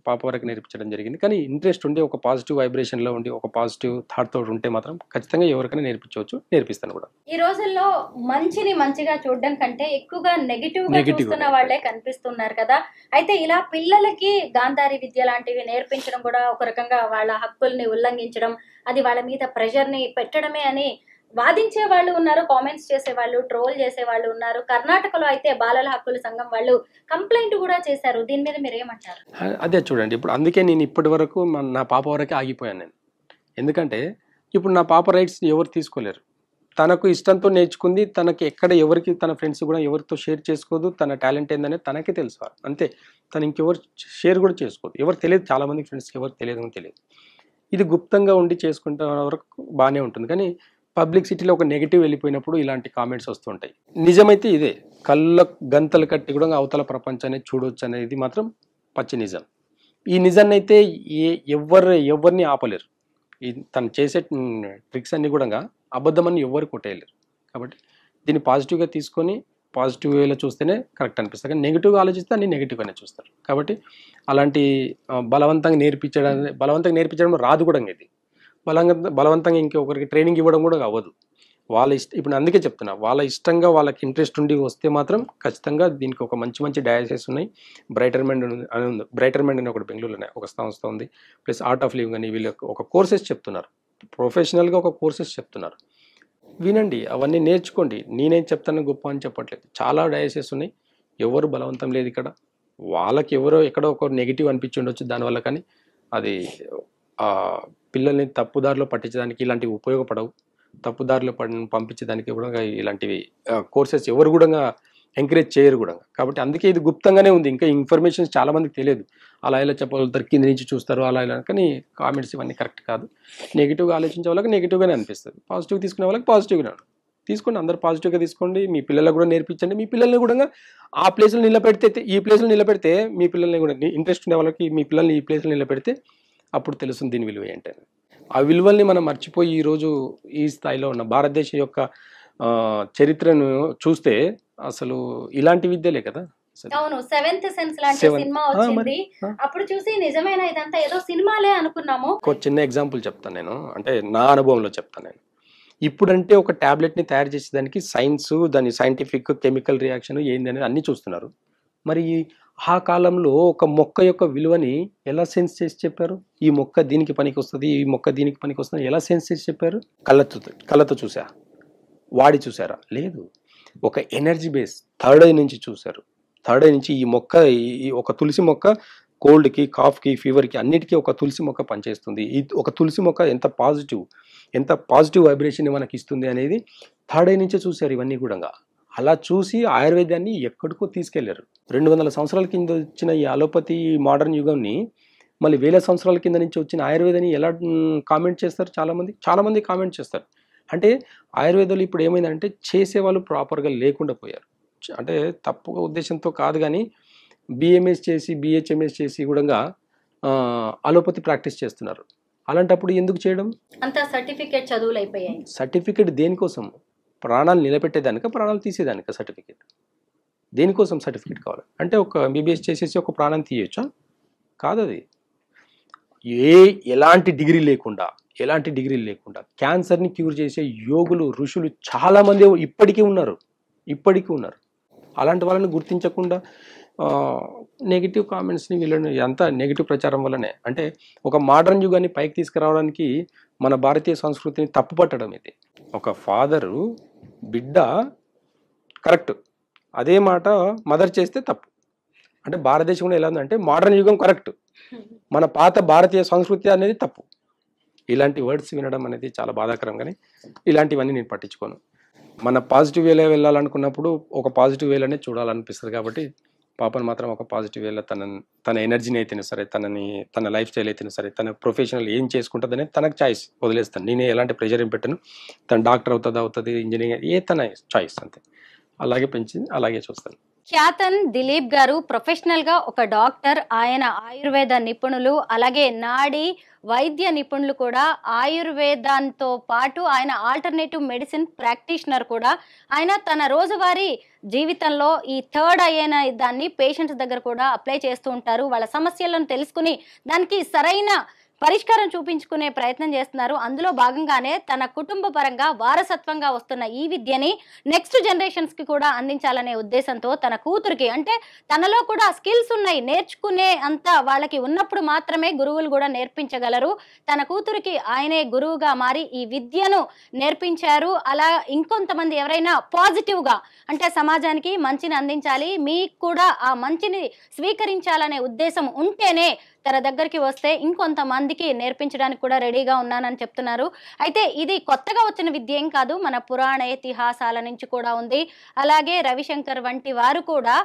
పాప వరకు నేర్పించడం జరిగింది. కానీ ఇంట్రెస్ట్ ఉండి ఒక పాజిటివ్ వైబ్రేషన్‌లో ఉండి ఒక పాజిటివ్ థాట్ తోటి ఉంటే మాత్రం ఖచ్చితంగా ఎవరికైనా నేర్పించవచ్చు. నేర్పిస్తాను కూడా. ఈ రోజుల్లో మంచిని మంచిగా చూడడం కంటే ఎక్కువగా నెగిటివ్ గా నెగెటివ్ చూస్తున్న వాళ్ళే కనిపిస్తున్నారు కదా. అయితే ఇలా పిల్లలకి గాంధారి విద్య లాంటివి నేర్పించడం కూడా ఒక రకంగా వాళ్ళ హక్కుల్ని ఉల్లంఘించడం, అది వాళ్ళ మీద ప్రెషర్ ని పెట్టడమే అని వాదించే వాళ్ళు ఉన్నారు, కామెంట్స్ చేసే వాళ్ళు, ట్రోల్ చేసే వాళ్ళు ఉన్నారు. కర్ణాటకలో అయితే బాలల హక్కుల సంఘం వాళ్ళు కంప్లైంట్ కూడా చేశారు. దీని మీద మీరు ఏమంటారు? అదే చూడండి. ఇప్పుడు అందుకే నేను ఇప్పటి వరకు నా పాప వరకే ఆగిపోయాను నేను. ఎందుకంటే ఇప్పుడు నా పాప రైట్స్ ఎవరు తీసుకోలేరు. తనకు ఇష్టంతో నేర్చుకుంది. తనకి ఎక్కడ ఎవరికి తన ఫ్రెండ్స్ కూడా ఎవరితో షేర్ చేసుకోదు. తన టాలెంట్ ఏందనేది తనకే తెలుసు. అంతే. తను ఇంకెవరు షేర్ కూడా చేసుకోదు. ఎవరు తెలియదు. చాలామంది ఫ్రెండ్స్కి ఎవరు తెలియదు. ఇది గుప్తంగా ఉండి చేసుకుంటే వరకు బాగానే ఉంటుంది. కానీ పబ్లిక్ సిటీలో ఒక నెగిటివ్ వెళ్ళిపోయినప్పుడు ఇలాంటి కామెంట్స్ వస్తుంటాయి. నిజమైతే ఇదే. కళ్ళ గంతలు కట్టి కూడా అవతల ప్రపంచాన్ని చూడొచ్చు అనేది మాత్రం పచ్చి నిజం. ఈ నిజాన్ని అయితే ఎవరిని ఆపలేరు. తను చేసే ట్రిక్స్ అన్ని కూడా అబద్ధమని ఎవరు కొట్టేయలేరు. కాబట్టి దీన్ని పాజిటివ్గా తీసుకొని పాజిటివ్ వేలో చూస్తేనే కరెక్ట్ అనిపిస్తుంది. కానీ నెగిటివ్గా ఆలోచిస్తే అన్ని నెగిటివ్గానే చూస్తారు. కాబట్టి అలాంటి బలవంతంగా నేర్పించడం రాదు కూడా. ఇది బలవంతంగా ఇంకొకరికి ట్రైనింగ్ ఇవ్వడం కూడా అవ్వదు. వాళ్ళ ఇప్పుడు అందుకే చెప్తున్నా, వాళ్ళ ఇష్టంగా వాళ్ళకి ఇంట్రెస్ట్ ఉండి వస్తే మాత్రం ఖచ్చితంగా దీనికి ఒక మంచి డయాసెస్ ఉన్నాయి. బ్రైటర్ మైండ్ అని ఉంది. బ్రైటర్ మైండ్ అని ఒకటి బెంగళూరులోనే ఒక సంస్థ ఉంది. ప్లస్ ఆర్ట్ ఆఫ్ లివింగ్ అని వీళ్ళకి ఒక కోర్సెస్ చెప్తున్నారు. ప్రొఫెషనల్గా ఒక కోర్సెస్ చెప్తున్నారు. వినండి, అవన్నీ నేర్చుకోండి. నేనేం చెప్తాను గొప్ప అని చెప్పట్లేదు. చాలా డయాసెస్ ఉన్నాయి. ఎవరు బలవంతం లేదు ఇక్కడ. వాళ్ళకి ఎవరో ఎక్కడో ఒక నెగిటివ్ అనిపించి ఉండొచ్చు దానివల్ల. కానీ అది పిల్లల్ని తప్పుదారిలో పట్టించడానికి ఇలాంటివి ఉపయోగపడవు. తప్పుదారిలో పంపించడానికి కూడా ఇలాంటివి కోర్సెస్ ఎవరు కూడా ఎంకరేజ్ చేయరు కూడా. కాబట్టి అందుకే ఇది గుప్తంగానే ఉంది. ఇంకా ఇన్ఫర్మేషన్స్ చాలా మందికి తెలియదు. అలా ఇలా చెప్పగలుగుతారు, కింద నుంచి చూస్తారు, అలా ఇలా. కానీ కామెంట్స్ ఇవన్నీ కరెక్ట్ కాదు. నెగిటివ్గా ఆలోచించే వాళ్ళకి నెగిటివ్గానే అనిపిస్తుంది. పాజిటివ్ తీసుకునే వాళ్ళకి పాజిటివ్గానే తీసుకోండి. అందరు పాజిటివ్గా తీసుకోండి. మీ పిల్లలకు కూడా నేర్పించండి. మీ పిల్లల్ని కూడా ఆ ప్లేస్లో నిలబెడితే, ఈ ప్లేస్లో నిలబెడితే మీ పిల్లల్ని కూడా ఇంట్రెస్ట్ ఉండే వాళ్ళకి మీ పిల్లల్ని ఈ ప్లేస్లో నిలబెడితే అప్పుడు తెలుస్తుంది దీని విలువ ఏంటని. ఆ విలువల్ని మనం మర్చిపోయి ఈరోజు ఈ స్థాయిలో ఉన్న భారతదేశం యొక్క చరిత్రను చూస్తే అసలు ఇలాంటి విద్యలే కదా. అవును, సెవెంత్ సెన్స్ లాంటి సినిమా వచ్చింది. అప్పుడు చూసి నిజమైన ఇదంతా ఏదో సినిమాలే అనుకున్నాము. ఒక చిన్న ఎగ్జాంపుల్ చెప్తాను నేను. అంటే నా అనుభవంలో చెప్తాను నేను. ఇప్పుడంటే ఒక ట్యాబ్లెట్ని తయారు చేసేదానికి సైన్స్, దాని సైంటిఫిక్ కెమికల్ రియాక్షన్ ఏంది అనేది అన్నీ చూస్తున్నారు. మరి ఆ కాలంలో ఒక మొక్క యొక్క విలువని ఎలా సెన్స్ చేసి చెప్పారు? ఈ మొక్క దీనికి పనికి వస్తుంది, ఈ మొక్క దీనికి పనికి వస్తుంది ఎలా సెన్స్ చేసి చెప్పారు? కళ్ళతో చూసా, వాడి చూసారా? లేదు. ఒక ఎనర్జీ బేస్ థర్డ్ ఐ నుంచి చూశారు. థర్డ్ ఐ నుంచి ఈ మొక్క, ఈ ఒక తులసి మొక్క కోల్డ్కి, కాఫ్కి, ఫీవర్కి అన్నిటికీ ఒక తులసి మొక్క పనిచేస్తుంది. ఈ ఒక తులసి మొక్క ఎంత పాజిటివ్ వైబ్రేషన్ మనకి ఇస్తుంది అనేది థర్డ్ ఐ నుంచే చూశారు ఇవన్నీ కూడా. అలా చూసి ఆయుర్వేదాన్ని ఎక్కడికో తీసుకెళ్లారు. 200 సంవత్సరాల కింద వచ్చిన ఈ అలోపతి మోడర్న్ యుగంని మళ్ళీ 1000 సంవత్సరాల కింద నుంచి వచ్చిన ఆయుర్వేదాన్ని ఎలా కామెంట్ చేస్తారు? చాలామంది కామెంట్ చేస్తారు. అంటే ఆయుర్వేదాలు ఇప్పుడు ఏమైందంటే చేసేవాళ్ళు ప్రాపర్గా లేకుండా పోయారు. అంటే తప్పుగా ఉద్దేశంతో కాదు, కానీ బిఎంఎస్ చేసి బిహెచ్ఎంఎస్ చేసి కూడా అలోపతి ప్రాక్టీస్ చేస్తున్నారు. అలాంటప్పుడు ఎందుకు చేయడం? అంతా సర్టిఫికేట్ చదువులు అయిపోయాయి. సర్టిఫికేట్ దేనికోసం? ప్రాణాలు నిలబెట్టేదానిక, ప్రాణాలు తీసేదానిక సర్టిఫికేట్? దేనికోసం సర్టిఫికేట్ కావాలి? అంటే ఒక ఎంబీబీఎస్ చేసేసి ఒక ప్రాణం తీయొచ్చా? కాదు. అది ఎలాంటి డిగ్రీ లేకుండా క్యాన్సర్ని క్యూర్ చేసే యోగులు, ఋషులు చాలామంది ఇప్పటికీ ఉన్నారు. అలాంటి వాళ్ళని గుర్తించకుండా నెగిటివ్ కామెంట్స్ని వీళ్ళని అంతా నెగిటివ్ ప్రచారం వల్లనే. అంటే ఒక మోడర్న్ యుగాన్ని పైకి తీసుకురావడానికి మన భారతీయ సంస్కృతిని తప్పుపట్టడం ఇది. ఒక ఫాదరు బిడ్డ కరెక్ట్, అదే మాట మదర్ చేస్తే తప్పు. అంటే భారతదేశంలో ఎలా ఉందంటే మోడర్న్ యుగం కరెక్ట్, మన పాత భారతీయ సంస్కృతి అనేది తప్పు. ఇలాంటి వర్డ్స్ వినడం అనేది చాలా బాధాకరం. కానీ ఇలాంటివన్నీ నేను పట్టించుకోను. మన పాజిటివ్ వేలో వెళ్ళాలనుకున్నప్పుడు ఒక పాజిటివ్ వేలోనే చూడాలనిపిస్తుంది. కాబట్టి పాపను మాత్రం ఒక పాజిటివ్ వేలో తన ఎనర్జీని అయితేనే సరే, తన లైఫ్ స్టైల్ అయితేనే సరే, తన ప్రొఫెషనల్ ఏం చేసుకుంటుందనే తనకు చాయిస్ వదిలేస్తాను. నేనే ఎలాంటి ప్రెషర్ ఏం పెట్టను. తను డాక్టర్ అవుతుంది, ఇంజనీరింగ్, తన చాయిస్ అంతే. అలాగే పెంచి అలాగే చూస్తాను. ఖ్యాతన్ దిలీప్ గారు ప్రొఫెషనల్ గా ఒక డాక్టర్, ఆయన ఆయుర్వేద నిపుణులు, అలాగే నాడి వైద్య నిపుణులు కూడా. ఆయుర్వేదంతో పాటు ఆయన ఆల్టర్నేటివ్ మెడిసిన్ ప్రాక్టీషనర్ కూడా. ఆయన తన రోజువారీ జీవితంలో ఈ థర్డ్ అయిన దాన్ని పేషెంట్స్ దగ్గర కూడా అప్లై చేస్తూ ఉంటారు. వాళ్ళ సమస్యలను తెలుసుకుని దానికి సరైన పరిష్కారం చూపించుకునే ప్రయత్నం చేస్తున్నారు. అందులో భాగంగానే తన కుటుంబ పరంగా వారసత్వంగా వస్తున్న ఈ విద్యని నెక్స్ట్ జనరేషన్స్ కి కూడా అందించాలనే ఉద్దేశంతో తన కూతురికి, అంటే తనలో కూడా స్కిల్స్ ఉన్నాయి, నేర్చుకునే అంత వాళ్ళకి ఉన్నప్పుడు మాత్రమే గురువులు కూడా నేర్పించగలరు. తన కూతురికి ఆయనే గురువుగా మారి ఈ విద్యను నేర్పించారు. అలా ఇంకొంతమంది ఎవరైనా పాజిటివ్ గా, అంటే సమాజానికి మంచిని అందించాలి, మీకు కూడా ఆ మంచిని స్వీకరించాలనే ఉద్దేశం ఉంటేనే తన దగ్గరికి వస్తే ఇంకొంతమందికి నేర్పించడానికి కూడా రెడీగా ఉన్నానని చెప్తున్నారు. అయితే ఇది కొత్తగా వచ్చిన విద్య ఏం కాదు, మన పురాణ ఇతిహాసాల నుంచి కూడా ఉంది. అలాగే రవిశంకర్ వంటి వారు కూడా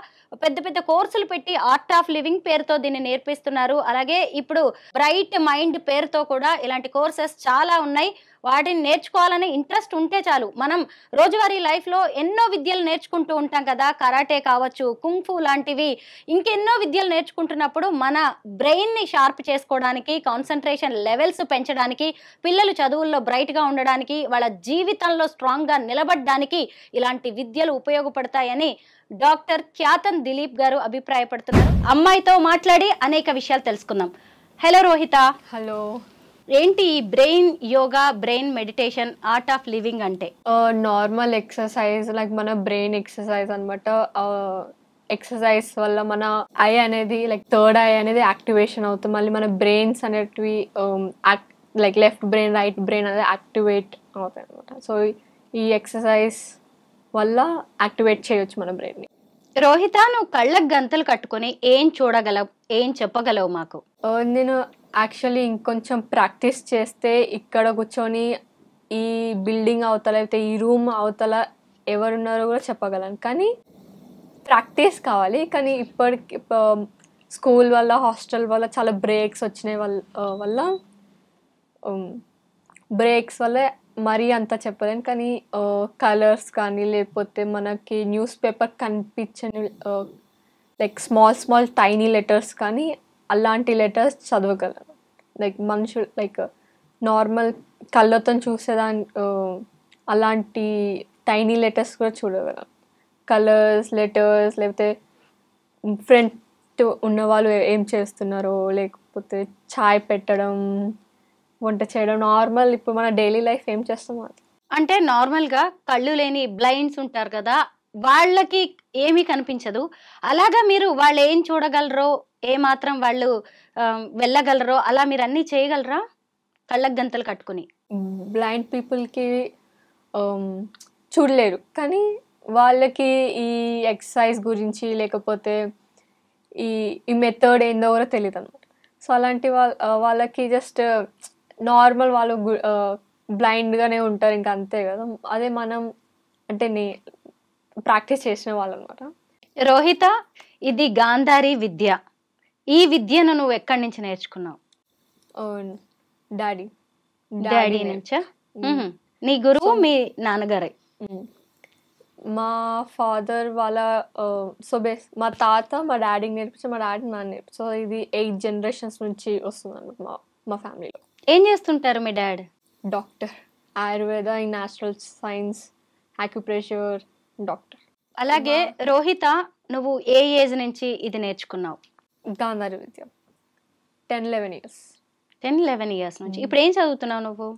పెద్ద పెద్ద కోర్సులు పెట్టి ఆర్ట్ ఆఫ్ లివింగ్ పేరుతో దీన్ని నేర్పిస్తున్నారు. అలాగే ఇప్పుడు బ్రైట్ మైండ్ పేరుతో కూడా ఇలాంటి కోర్సెస్ చాలా ఉన్నాయి. వాటిని నేర్చుకోవాలని ఇంట్రెస్ట్ ఉంటే చాలు. మనం రోజువారీ లైఫ్లో ఎన్నో విద్యలు నేర్చుకుంటూ ఉంటాం కదా, కరాటే కావచ్చు, కుంఫు లాంటివి, ఇంకెన్నో విద్యలు నేర్చుకుంటున్నప్పుడు మన బ్రెయిన్ని షార్ప్ చేసుకోవడానికి, కాన్సన్ట్రేషన్ లెవెల్స్ పెంచడానికి, పిల్లలు చదువుల్లో బ్రైట్గా ఉండడానికి, వాళ్ళ జీవితంలో స్ట్రాంగ్గా నిలబడడానికి ఇలాంటి విద్యలు ఉపయోగపడతాయని డాక్టర్ ఖ్యాతన్ దిలీప్ గారు అభిప్రాయపడుతున్నారు. అమ్మాయితో మాట్లాడి అనేక విషయాలు తెలుసుకుందాం. హలో రోహిత. హలో. ఏంటి ఈ brain yoga, brain meditation, art of living అంటే? నార్మల్ ఎక్సర్సైజ్, లైక్ మన బ్రెయిన్ ఎక్సర్సైజ్ అనమాట. ఎక్సర్సైజ్ వల్ల మన ఐ అనేది, లైక్ థర్డ్ ఐ అనేది యాక్టివేషన్ అవుతుంది. మళ్ళీ మన బ్రెయిన్స్ అనేటివి like left brain, right brain అనేది యాక్టివేట్ అవుతాయి అనమాట. సో ఈ ఎక్సర్సైజ్ వల్ల యాక్టివేట్ చేయొచ్చు మన బ్రెయిన్ని. రోహిత, నువ్వు కళ్ళకు గంతలు కట్టుకొని ఏం చూడగలవు, ఏం చెప్పగలవు మాకు? నేను యాక్చువల్లీ ఇంకొంచెం ప్రాక్టీస్ చేస్తే ఇక్కడ కూర్చొని ఈ బిల్డింగ్ అవతల, లేకపోతే ఈ రూమ్ అవతల ఎవరున్నారో కూడా చెప్పగలను. కానీ ప్రాక్టీస్ కావాలి. కానీ ఇప్పటికి స్కూల్ వల్ల, హాస్టల్ వల్ల చాలా బ్రేక్స్ వచ్చినాయి వల్ల బ్రేక్స్ వల్ల మరీ అంత చెప్పలేను. కానీ కలర్స్ కానీ, లేకపోతే మనకి న్యూస్ పేపర్ కనిపించని లైక్ స్మాల్ టైనీ లెటర్స్ కానీ, అలాంటి లెటర్స్ చదవగలను. లైక్ మనుషులు లైక్ నార్మల్ కళ్ళతో చూసేదాన్ని అలాంటి టైనీ లెటర్స్ కూడా చూడగలను. కలర్స్, లెటర్స్, లేకపోతే ఫ్రెండ్ ఉన్నవాళ్ళు ఏం చేస్తున్నారో, లేకపోతే చాయ్ పెట్టడం, వంట చేయడం, నార్మల్ ఇప్పుడు మన డైలీ లైఫ్ ఏం చేస్తామో అది. అంటే నార్మల్గా కళ్ళు లేని బ్లైండ్స్ ఉంటారు కదా, వాళ్ళకి ఏమీ కనిపించదు. అలాగా మీరు వాళ్ళు ఏం చూడగలరో, ఏ మాత్రం వాళ్ళు వెళ్ళగలరో అలా మీరు అన్నీ చేయగలరా కళ్ళకు గంతలు కట్టుకుని? బ్లైండ్ పీపుల్కి చూడలేరు, కానీ వాళ్ళకి ఈ ఎక్సర్సైజ్ గురించి, లేకపోతే ఈ మెథడ్ ఏందో కూడా తెలియదు అనమాట. సో అలాంటి వాళ్ళకి జస్ట్ నార్మల్ వాళ్ళు బ్లైండ్గానే ఉంటారు, ఇంకా అంతే కదా. అదే మనం అంటే ప్రాక్టీస్ చేసిన వాళ్ళు అనమాట. రోహిత, ఇది గాంధారి విద్య. ఈ విద్యను నువ్వు ఎక్కడి నుంచి నేర్చుకున్నావు? డాడీ నుంచా? నీ గురువు మీ నాన్నగారే? మా ఫాదర్ వాళ్ళ మా తాత మా డాడీకి నేర్పించారు, మా డాడీ నాన్న నేర్పించారు. సో ఇది 8 generations నుంచి వస్తుంది అనమాట మా ఫ్యామిలీలో. ఏం చేస్తుంటారు మీ dad? Doctor, Ayurveda, natural science, acupressure doctor. అలాగే రోహిత, నువ్వు ఏ ఏజ్ నుంచి ఇది నేర్చుకున్నావు? గాంధారి విద్య 10-11 years. 10-11 years నుంచి. ఇప్పుడు ఏం చదువుతున్నావు నువ్వు?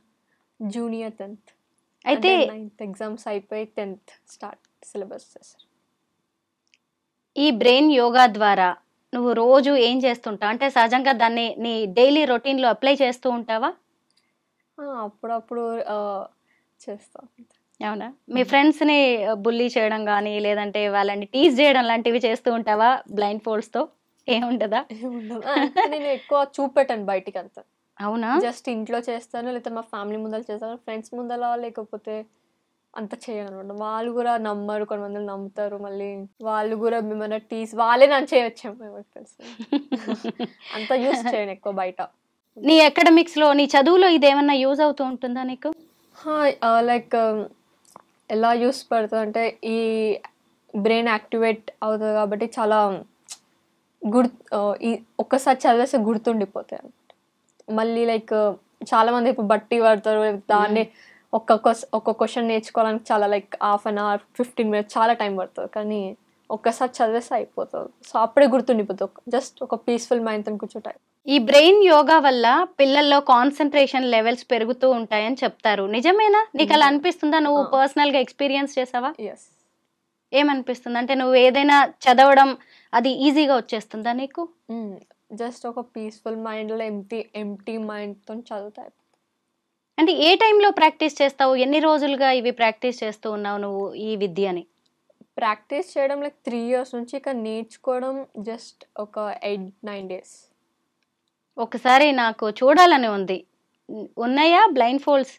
Junior 10th. అయితే 9th ఎగ్జామ్స్ అయిపోయి 10th స్టార్ట్ సిలబస్ చేశారు. ఈ బ్రెయిన్ యోగా ద్వారా నువ్వు రోజు ఏం చేస్తుంటావు? అంటే సహజంగా దాన్ని నీ డైలీ రొటీన్లో అప్లై చేస్తూ ఉంటావా? అప్పుడప్పుడు చేస్తాం. అవునా? మీ ఫ్రెండ్స్ని బుల్లీ చేయడం కానీ, లేదంటే వాళ్ళని టీజ్ చేయడం లాంటివి చేస్తూ ఉంటావా బ్లైండ్ ఫోల్డ్స్తో? ఏముండదా? నేను ఎక్కువ చూపెట్టాను బయటికి అంతా. అవునా? జస్ట్ ఇంట్లో చేస్తాను, లేకపోతే మా ఫ్యామిలీ ముందర చేస్తాను. ఫ్రెండ్స్ ముందర లేకపోతే అంత చేయను అనమాట. వాళ్ళు కూడా నమ్మరు, కొంతమంది నమ్ముతారు. మళ్ళీ వాళ్ళు కూడా మిమ్మల్ని టీస్, వాళ్ళే నన్ను చేయొచ్చాము ఎవరికి తెలుసు. అంత యూస్ చేయను ఎక్కువ బయట. నీ అకాడమిక్స్లో, నీ చదువులో ఇది ఏమన్నా యూజ్ అవుతూ ఉంటుందా నీకు? లైక్ ఎలా యూస్ పడుతుంది అంటే, ఈ బ్రెయిన్ యాక్టివేట్ అవుతుంది కాబట్టి చాలా ఒక్కసారి చదివేస్తే గుర్తుండిపోతాయి అన్నమాట. మళ్ళీ లైక్ చాలా మంది ఇప్పుడు బట్టి పడతారు, దాన్ని ఒక్క క్వశ్చన్ నేర్చుకోవడానికి చాలా లైక్ 1/2 hour 15 minutes చాలా టైం పడుతుంది, కానీ ఒక్కసారి చదివేస్తే అయిపోతుంది. సో అప్పుడే గుర్తుండిపోతుంది, జస్ట్ ఒక పీస్ఫుల్ మైండ్తో కూర్చోటాయి. ఈ బ్రెయిన్ యోగా వల్ల పిల్లల్లో కాన్సన్ట్రేషన్ లెవెల్స్ పెరుగుతూ ఉంటాయని చెప్తారు, నిజమేనా? నీకు అలా అనిపిస్తుందా? నువ్వు పర్సనల్ గా ఎక్స్పీరియన్స్ చేసావా? ఎస్. ఏమనిపిస్తుంది అంటే నువ్వు ఏదైనా చదవడం అది ఈజీగా వచ్చేస్తుందా నీకు? జస్ట్ ఒక పీస్ఫుల్ మైండ్లో ఎంటీ మైండ్తో చదువుతాయి. అంటే ఏ టైంలో ప్రాక్టీస్ చేస్తావు? ఎన్ని రోజులుగా ఇవి ప్రాక్టీస్ చేస్తూ ఉన్నావు నువ్వు ఈ విద్యని? ప్రాక్టీస్ చేయడం లైక్ 3 years నుంచి, ఇక నేర్చుకోవడం జస్ట్ ఒక 8-9 days. ఒకసారి నాకు చూడాలని ఉంది. ఉన్నాయా బ్లైండ్ ఫోల్డ్స్?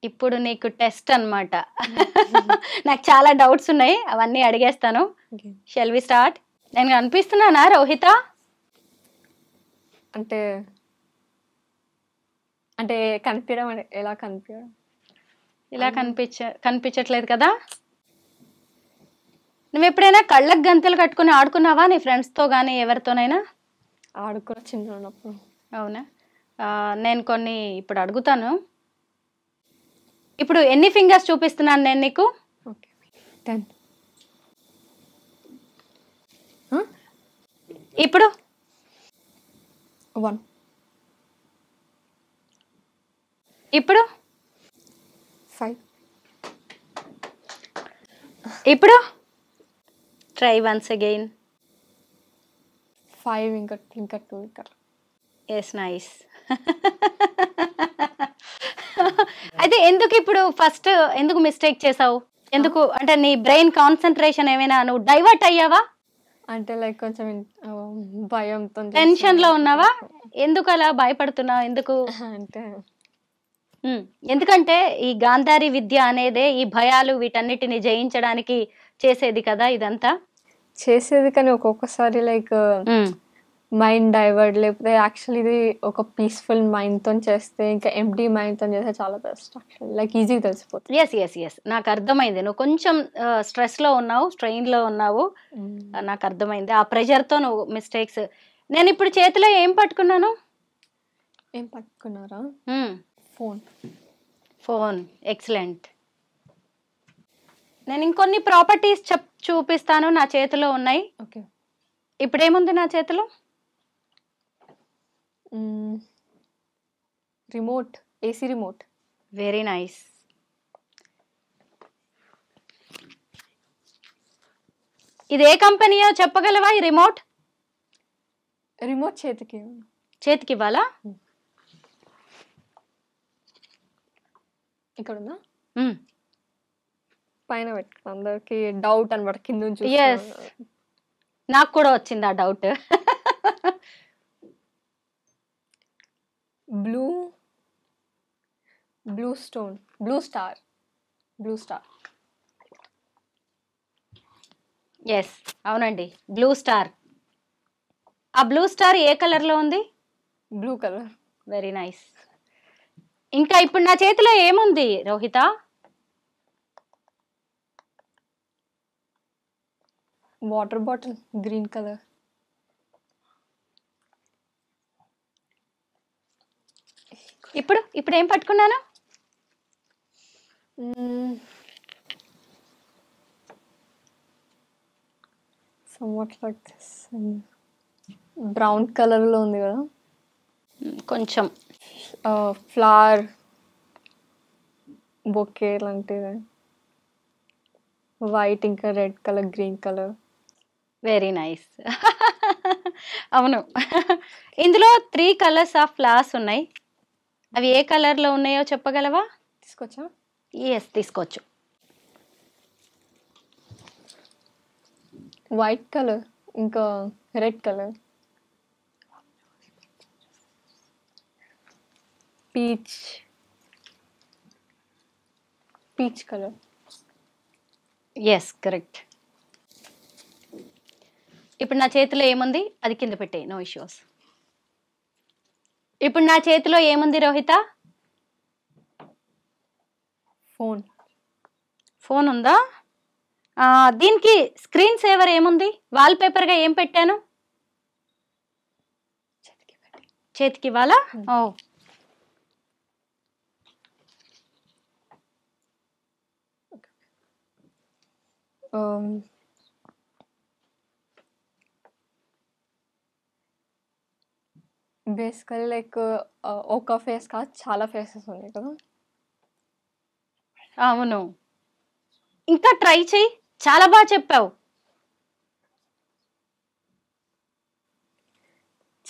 ఇప్పుడు నీకు టెస్ట్ అన్నమాట. నాకు చాలా డౌట్స్ ఉన్నాయి, అవన్నీ అడిగేస్తాను. Shall we start? నేను కనిపిస్తున్నానా రోహిత? అంటే అంటే కనిపించడం అంటే ఎలా కనిపించడం? ఇలా కనిపించట్లేదు కదా? నువ్వు ఎప్పుడైనా కళ్ళకు గంతలు కట్టుకుని ఆడుకున్నావా నీ ఫ్రెండ్స్తో కానీ ఎవరితోనైనా? ఆడుకున్న చిన్న ఉన్నప్పుడు. అవునా? నేను కొన్ని ఇప్పుడు అడుగుతాను. ఇప్పుడు ఎన్ని ఫింగర్స్ చూపిస్తున్నాను నేను నీకు? ఓకే, 10. ఇప్పుడు 1. ఇప్పుడు 5. ఇప్పుడు ట్రై వన్స్ అగైన్. 5 ఇంకా 2 ఇంకా. Yes, nice. అయితే ఎందుకు ఇప్పుడు ఫస్ట్ ఎందుకు మిస్టేక్ చేసావు? ఎందుకు అంటే నీ బ్రెయిన్ కాన్సన్ట్రేషన్ ఏమైనా నువ్వు డైవర్ట్ అయ్యావా? అంటే లైక్ కొంచెం భయంతో, టెన్షన్ లో ఉన్నావా? ఎందుకు అలా భయపడుతున్నావు? ఎందుకు అంటే ఎందుకంటే ఈ గాంధారి విద్య అనేదే ఈ భయాలు వీటన్నిటిని జయించడానికి చేసేది కదా ఇదంతా. చేసేది, కానీ ఒక్కొక్కసారి లైక్ మైండ్ డైవర్ట్, లేకపోతే యాక్చువల్లీ ఇది ఒక పీస్ఫుల్ మైండ్తో చేస్తే, ఇంకా ఎంటీ మైండ్తో చేస్తే చాలా బెస్ట్. యాక్చువల్లీ లైక్ ఈజీగా తెలిసిపోతుంది. ఎస్, నాకు అర్థమైంది. నువ్వు కొంచెం స్ట్రెస్లో ఉన్నావు, స్ట్రెయిన్లో ఉన్నావు, నాకు అర్థమైంది. ఆ ప్రెషర్తో నువ్వు మిస్టేక్స్. నేను ఇప్పుడు చేతిలో ఏం పట్టుకున్నాను? ఏం పట్టుకున్నారా? ఫోన్. ఎక్సలెంట్. నేను ఇంకొన్ని ప్రాపర్టీస్ చూపిస్తాను, నా చేతిలో ఉన్నాయి. ఓకే. ఇప్పుడేముంది నా చేతిలో? Remote, AC remote. Very nice. ఇది ఏ కంపెనీయో చెప్పగలవా? ఈ రిమోట్ చేతికి ఇవ్వాలా? ఇక్కడ ఉందా? పైన పెట్టుకో, అందరికి డౌట్ అనమాట కింద నుంచి. నాకు కూడా వచ్చింది ఆ డౌట్. Blue star. ఎస్, అవునండి, బ్లూ స్టార్. ఆ బ్లూ స్టార్ ఏ కలర్ లో ఉంది? Blue colour. Very nice. ఇంకా ఇప్పుడు నా చేతిలో ఏముంది Rohita? Water bottle, green colour. ఇప్పుడు ఏం పట్టుకున్నాను? somewhat like this. Brown colour లో ఉంది కదా కొంచెం. ఫ్లవర్ బొకే లాంటిది, వైట్ ఇంకా red colour, green colour. Very nice. అవును, ఇందులో 3 కలర్స్ ఆఫ్ ఫ్లవర్స్ ఉన్నాయి. అవి ఏ కలర్ లో ఉన్నాయో చెప్పగలవా? తీసుకోవచ్చా? ఎస్, తీసుకోవచ్చు. వైట్ కలర్ ఇంకా red colour, peach colour. Yes, correct. ఇప్పుడు నా చేతిలో ఏముంది అది కింద పెట్టే, నో ఇష్యూస్. ఇప్పుడు నా చేతిలో ఏముంది రోహిత? ఫోన్. ఫోన్ ఉందా? దీనికి స్క్రీన్ సేవర్ ఏముంది? వాల్ పేపర్ గా ఏం పెట్టాను? చేతికి ఇవ్వాలా? ఓ బేసికలీ లైక్ ఒక ఫేస్ కాదు, చాలా ఫేసెస్ ఉన్నాయి కదా. అవును, ఇంకా ట్రై చెయ్యి, చాలా బాగా చెప్పావు.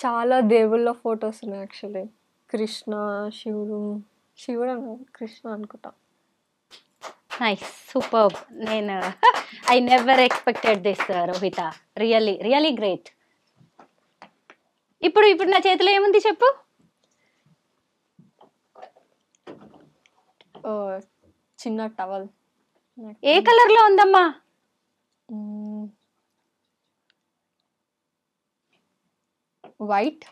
చాలా దేవుళ్ళ ఫొటోస్ ఉన్నాయి యాక్చువల్లీ. కృష్ణ, శివుడు కృష్ణ అనుకుంటా. Nice, super. నేను I never expected this Rohita, really really great. ఇప్పుడు నా చేతిలో ఏముంది చెప్పు? చిన్న టవల్. ఏ కలర్ లో ఉందమ్మా? వైట్.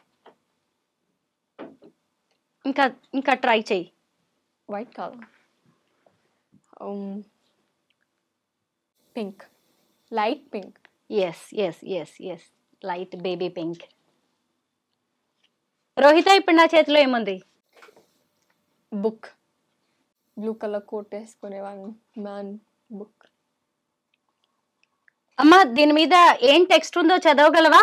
ఇంకా ట్రై చెయ్యి. వైట్ కాదు, pink, light pink. Yes yes yes yes, light baby pink. Rohita, ఇప్పుడు నా చేతిలో ఏముంది? బుక్. బ్లూ కలర్ కోట్ వేసుకునే మ్యాన్ బుక్. అమ్మా, దీని మీద ఏం టెక్స్ట్ ఉందో చదవగలవా?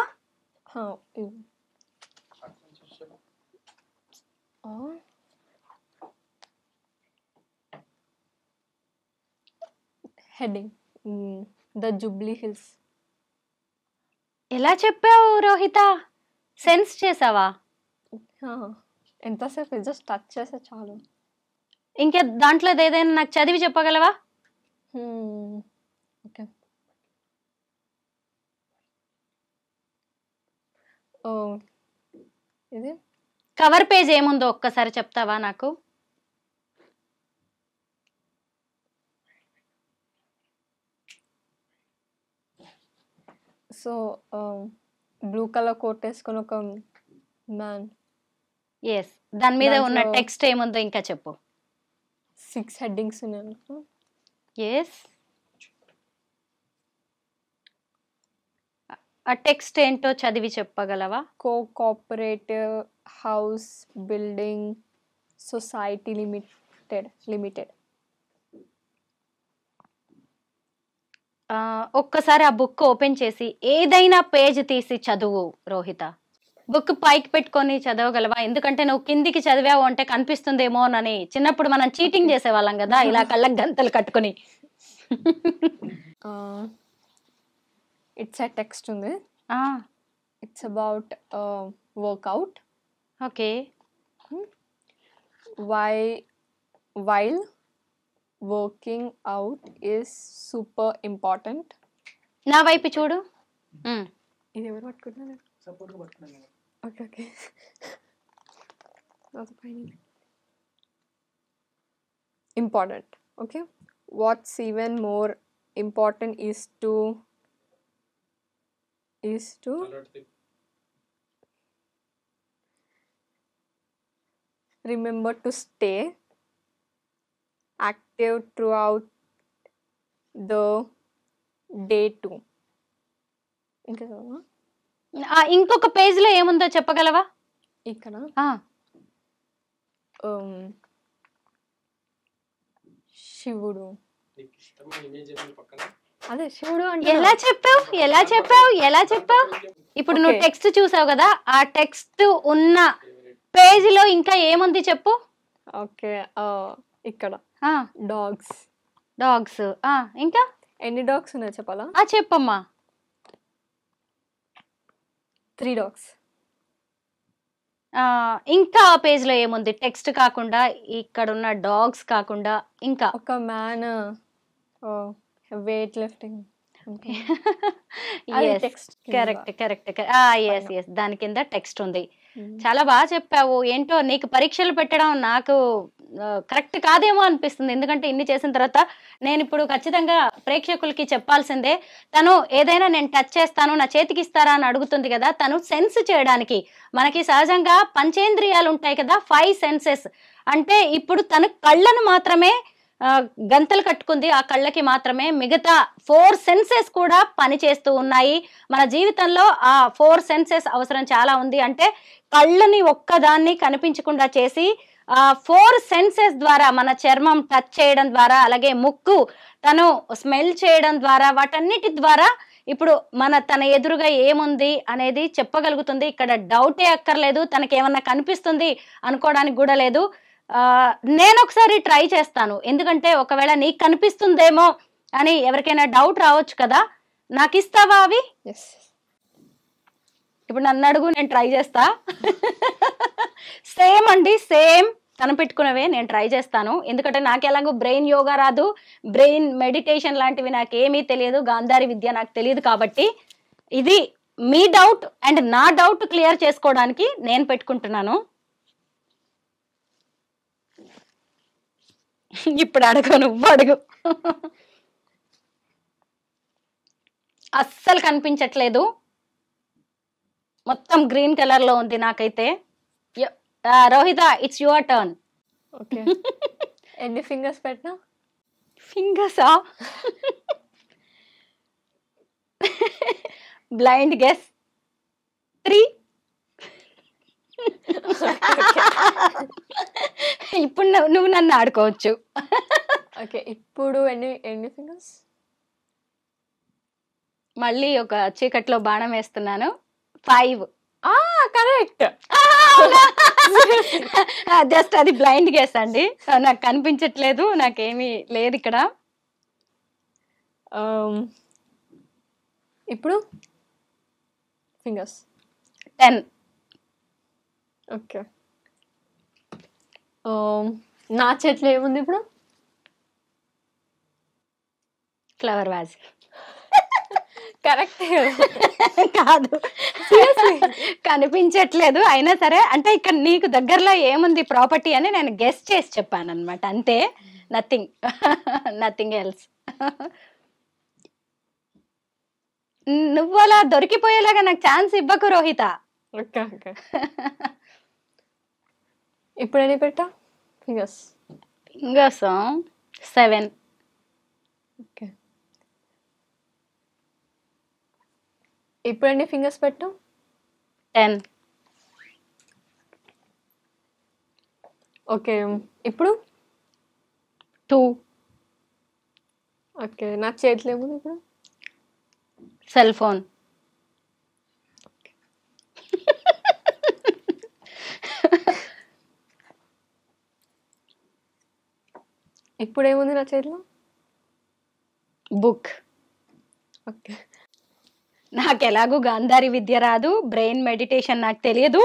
Heading the Jubilee Hills. ఎలా చెప్పావు రోహిత? సెన్స్ చేసావా? ఎంతసేపు జస్ట్ టచ్ చేస్తే చాలు. ఇంకా దాంట్లో ఏదైనా నాకు చదివి చెప్పగలవా? ఓకే. ఇది కవర్ పేజ్ ఏముందో ఒక్కసారి చెప్తావా నాకు? సో బ్లూ కలర్ కోట్ వేసుకొని ఒక మ్యాన్. ఎస్, దాని మీద ఉన్న టెక్స్ట్ ఏముందో ఇంకా చెప్పు. 6 హెడ్డింగ్స్ ఉన్నాయి అనుకో. ఎస్, ఆ టెక్స్ట్ ఏంటో చదివి చెప్పగలవా? Cooperative house building society limited. ఒక్కసారి ఆ బుక్ ఓపెన్ చేసి ఏదైనా పేజ్ తీసి చదువు రోహిత. బుక్ పైకి పెట్టుకొని చదవగలవా? ఎందుకంటే నువ్వు కిందికి చదివావు అంటే కనిపిస్తుందేమోనని చిన్నప్పుడు మనం చీటింగ్ చేసేవాళ్ళం కదా, ఇలా కళ్ళకి గంతలు కట్టుకుని. ఇట్స్ ఎ టెక్స్ట్ ఉంది. It's about workout. Okay. While working out is super important. నా వైపు చూడు. ఇది ఎవరు పట్టుకుంటున్నారు? Okay okay. Important. Okay. What's even more important is to remember to stay active throughout the day too. ఇంకొక page లో ఏముందో చెప్పగలవా? ఇక్కడ శివుడు. అదే శివుడు అంటే ఎలా చెప్పావు? ఇప్పుడు నువ్వు టెక్స్ట్ చూసావు కదా, ఆ టెక్స్ట్ ఉన్న పేజ్ లో ఇంకా ఏముంది చెప్పు. ఓకే, ఇక్కడ డాగ్స్. ఇంకా ఎన్ని డాగ్స్ ఉన్నాయి చెప్పాలా? చెప్పమ్మా. 3 డాగ్స్. ఇంకా ఆ పేజ్ లో ఏముంది? టెక్స్ట్ కాకుండా, ఇక్కడ ఉన్న డాగ్స్ కాకుండా ఇంకా ఒక మ్యాన్ వెయిట్ లిఫ్టింగ్. కరెక్ట్. దాని కింద టెక్స్ట్ ఉంది. చాలా బాగా చెప్పావు. ఏంటో నీకు పరీక్షలు పెట్టడం నాకు కరెక్ట్ కాదేమో అనిపిస్తుంది. ఎందుకంటే ఇన్ని చేసిన తర్వాత నేను ఇప్పుడు ఖచ్చితంగా ప్రేక్షకులకి చెప్పాల్సిందే. తను ఏదైనా నేను టచ్ చేస్తాను, నా చేతికి ఇస్తారా అని అడుగుతుంది కదా, తను సెన్స్ చేయడానికి మనకి సహజంగా పంచేంద్రియాలు ఉంటాయి కదా, 5 సెన్సెస్. అంటే ఇప్పుడు తను కళ్ళను మాత్రమే గంతలు కట్టుకుంది ఆ కళ్ళకి మాత్రమే, మిగతా 4 సెన్సెస్ కూడా పనిచేస్తూ ఉన్నాయి. మన జీవితంలో ఆ 4 సెన్సెస్ అవసరం చాలా ఉంది. అంటే కళ్ళని ఒక్కదాన్ని కనిపించకుండా చేసి 4 సెన్సెస్ ద్వారా మన చర్మం టచ్ చేయడం ద్వారా, అలాగే ముక్కు తను స్మెల్ చేయడం ద్వారా, వాటన్నిటి ద్వారా ఇప్పుడు తన ఎదురుగా ఏముంది అనేది చెప్పగలుగుతుంది. ఇక్కడ డౌటే అక్కర్లేదు, తనకి ఏమన్నా కనిపిస్తుంది అనుకోవడానికి కూడా లేదు. నేను ఒకసారి ట్రై చేస్తాను, ఎందుకంటే ఒకవేళ నీకు కనిపిస్తుందేమో అని ఎవరికైనా డౌట్ రావచ్చు కదా. నాకు ఇస్తావా అవి? ఎస్. ఇప్పుడు నన్ను అడుగు, నేను ట్రై చేస్తా. సేమ్ అండి, సేమ్ కనిపెట్టుకున్నవే నేను ట్రై చేస్తాను. ఎందుకంటే నాకు ఎలాగో బ్రెయిన్ యోగా రాదు, బ్రెయిన్ మెడిటేషన్ లాంటివి నాకు ఏమీ తెలియదు, గాంధారి విద్య నాకు తెలియదు. కాబట్టి ఇది మీ డౌట్ అండ్ నా డౌట్ క్లియర్ చేసుకోవడానికి నేను పెట్టుకుంటున్నాను. ఇప్పుడు అడుగు, నువ్వు అడుగు. అస్సలు కనిపించట్లేదు, మొత్తం గ్రీన్ కలర్ లో ఉంది నాకైతే. Rohita, it's your turn. Okay. ఎన్ని ఫింగర్స్ పెట్టినా? ఫింగర్సా? Blind guess 3. ఇప్పుడు నువ్వు నన్ను ఆడుకోవచ్చు. ఓకే, ఇప్పుడు ఎన్ని ఫింగర్స్? మళ్ళీ ఒక చీకట్లో బాణం వేస్తున్నాను. 5. కరెక్ట్. జస్ట్ అది బ్లైండ్ గెస్ అండి, నాకు కనిపించట్లేదు, నాకేమీ లేదు ఇక్కడ. ఇప్పుడు ఫింగర్స్ 10. ఓకే. నా చేతిలో ఏముంది ఇప్పుడు? Flower vase. కరెక్ట్ కాదు, కనిపించట్లేదు. అయినా సరే, అంటే ఇక్కడ నీకు దగ్గరలో ఏముంది ప్రాపర్టీ అని నేను గెస్ చేసి చెప్పాను అనమాట, అంతే. Nothing else. నువ్వు అలా దొరికిపోయేలాగా నాకు ఛాన్స్ ఇవ్వకు రోహిత. Okay okay. ఇప్పుడు ఎన్ని పెట్టా ఫింగర్స్? 7. ఓకే. ఇప్పుడు ఎన్ని ఫింగర్స్ పెట్టు? 10. ఓకే. ఇప్పుడు 2. ఓకే. నా చేతిలో ఏముంది ఇప్పుడు? Cell phone. ఇప్పుడు ఏముంది నా చేతిలో? బుక్. ఓకే. నాకు ఎలాగూ గాంధారి విద్య రాదు, బ్రెయిన్ మెడిటేషన్ నాకు తెలియదు.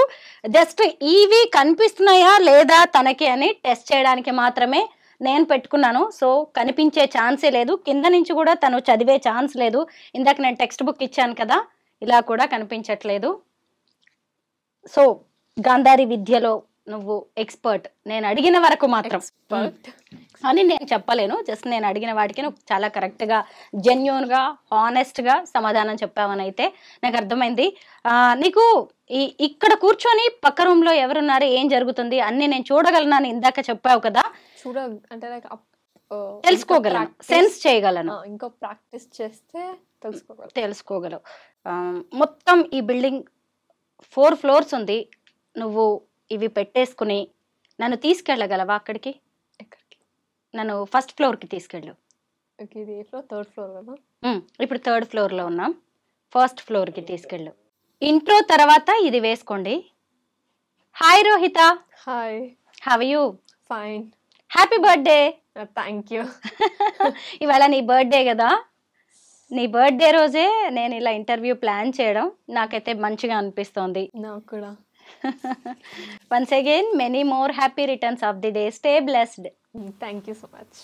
జస్ట్ ఇవి కనిపిస్తున్నాయా లేదా తనకి అని టెస్ట్ చేయడానికి మాత్రమే నేను పెట్టుకున్నాను. సో కనిపించే ఛాన్సే లేదు, కింద నుంచి కూడా తను చదివే ఛాన్స్ లేదు. ఇందాక నేను టెక్స్ట్ బుక్ ఇచ్చాను కదా, ఇలా కూడా కనిపించట్లేదు. సో గాంధారి విద్యలో నువ్వు ఎక్స్పర్ట్, నేను అడిగిన వరకు మాత్రం అని నేను చెప్పలేను. జస్ట్ నేను అడిగిన వాటికి నువ్వు చాలా కరెక్ట్గా, జెన్యూన్గా, హానెస్ట్గా సమాధానం చెప్పావని అయితే నాకు అర్థమైంది. నీకు ఇక్కడ కూర్చొని పక్క రూమ్లో ఎవరున్నారు, ఏం జరుగుతుంది అన్ని నేను చూడగలను ఇందాక చెప్పావు కదా. అంటే తెలుసుకోగలను, సెన్స్ చేయగలను. ఇంకో ప్రాక్టీస్ చేస్తే తెలుసుకోగలవు. మొత్తం ఈ బిల్డింగ్ 4 ఫ్లోర్స్ ఉంది. నువ్వు ఇవి పెట్టేసుకుని నన్ను తీసుకెళ్ళగలవా అక్కడికి? నన్ను ఫస్ట్ ఫ్లోర్కి తీసుకెళ్ళు. ఇది థర్డ్ ఫ్లోర్ కదా? ఇప్పుడు 3rd ఫ్లోర్లో ఉన్నాం. ఫస్ట్ ఫ్లోర్కి తీసుకెళ్ళు. ఇంట్రో తర్వాత ఇది వేసుకోండి. Hi Rohita. Hi. How are you? Fine. Happy birthday. Thank you. ఇవాళ నీ బర్త్డే కదా, నీ బర్త్డే రోజే నేను ఇలా ఇంటర్వ్యూ ప్లాన్ చేయడం నాకైతే మంచిగా అనిపిస్తోంది. నాకు కూడా. Once again, many more happy returns of the day. Stay blessed. Thank you so much.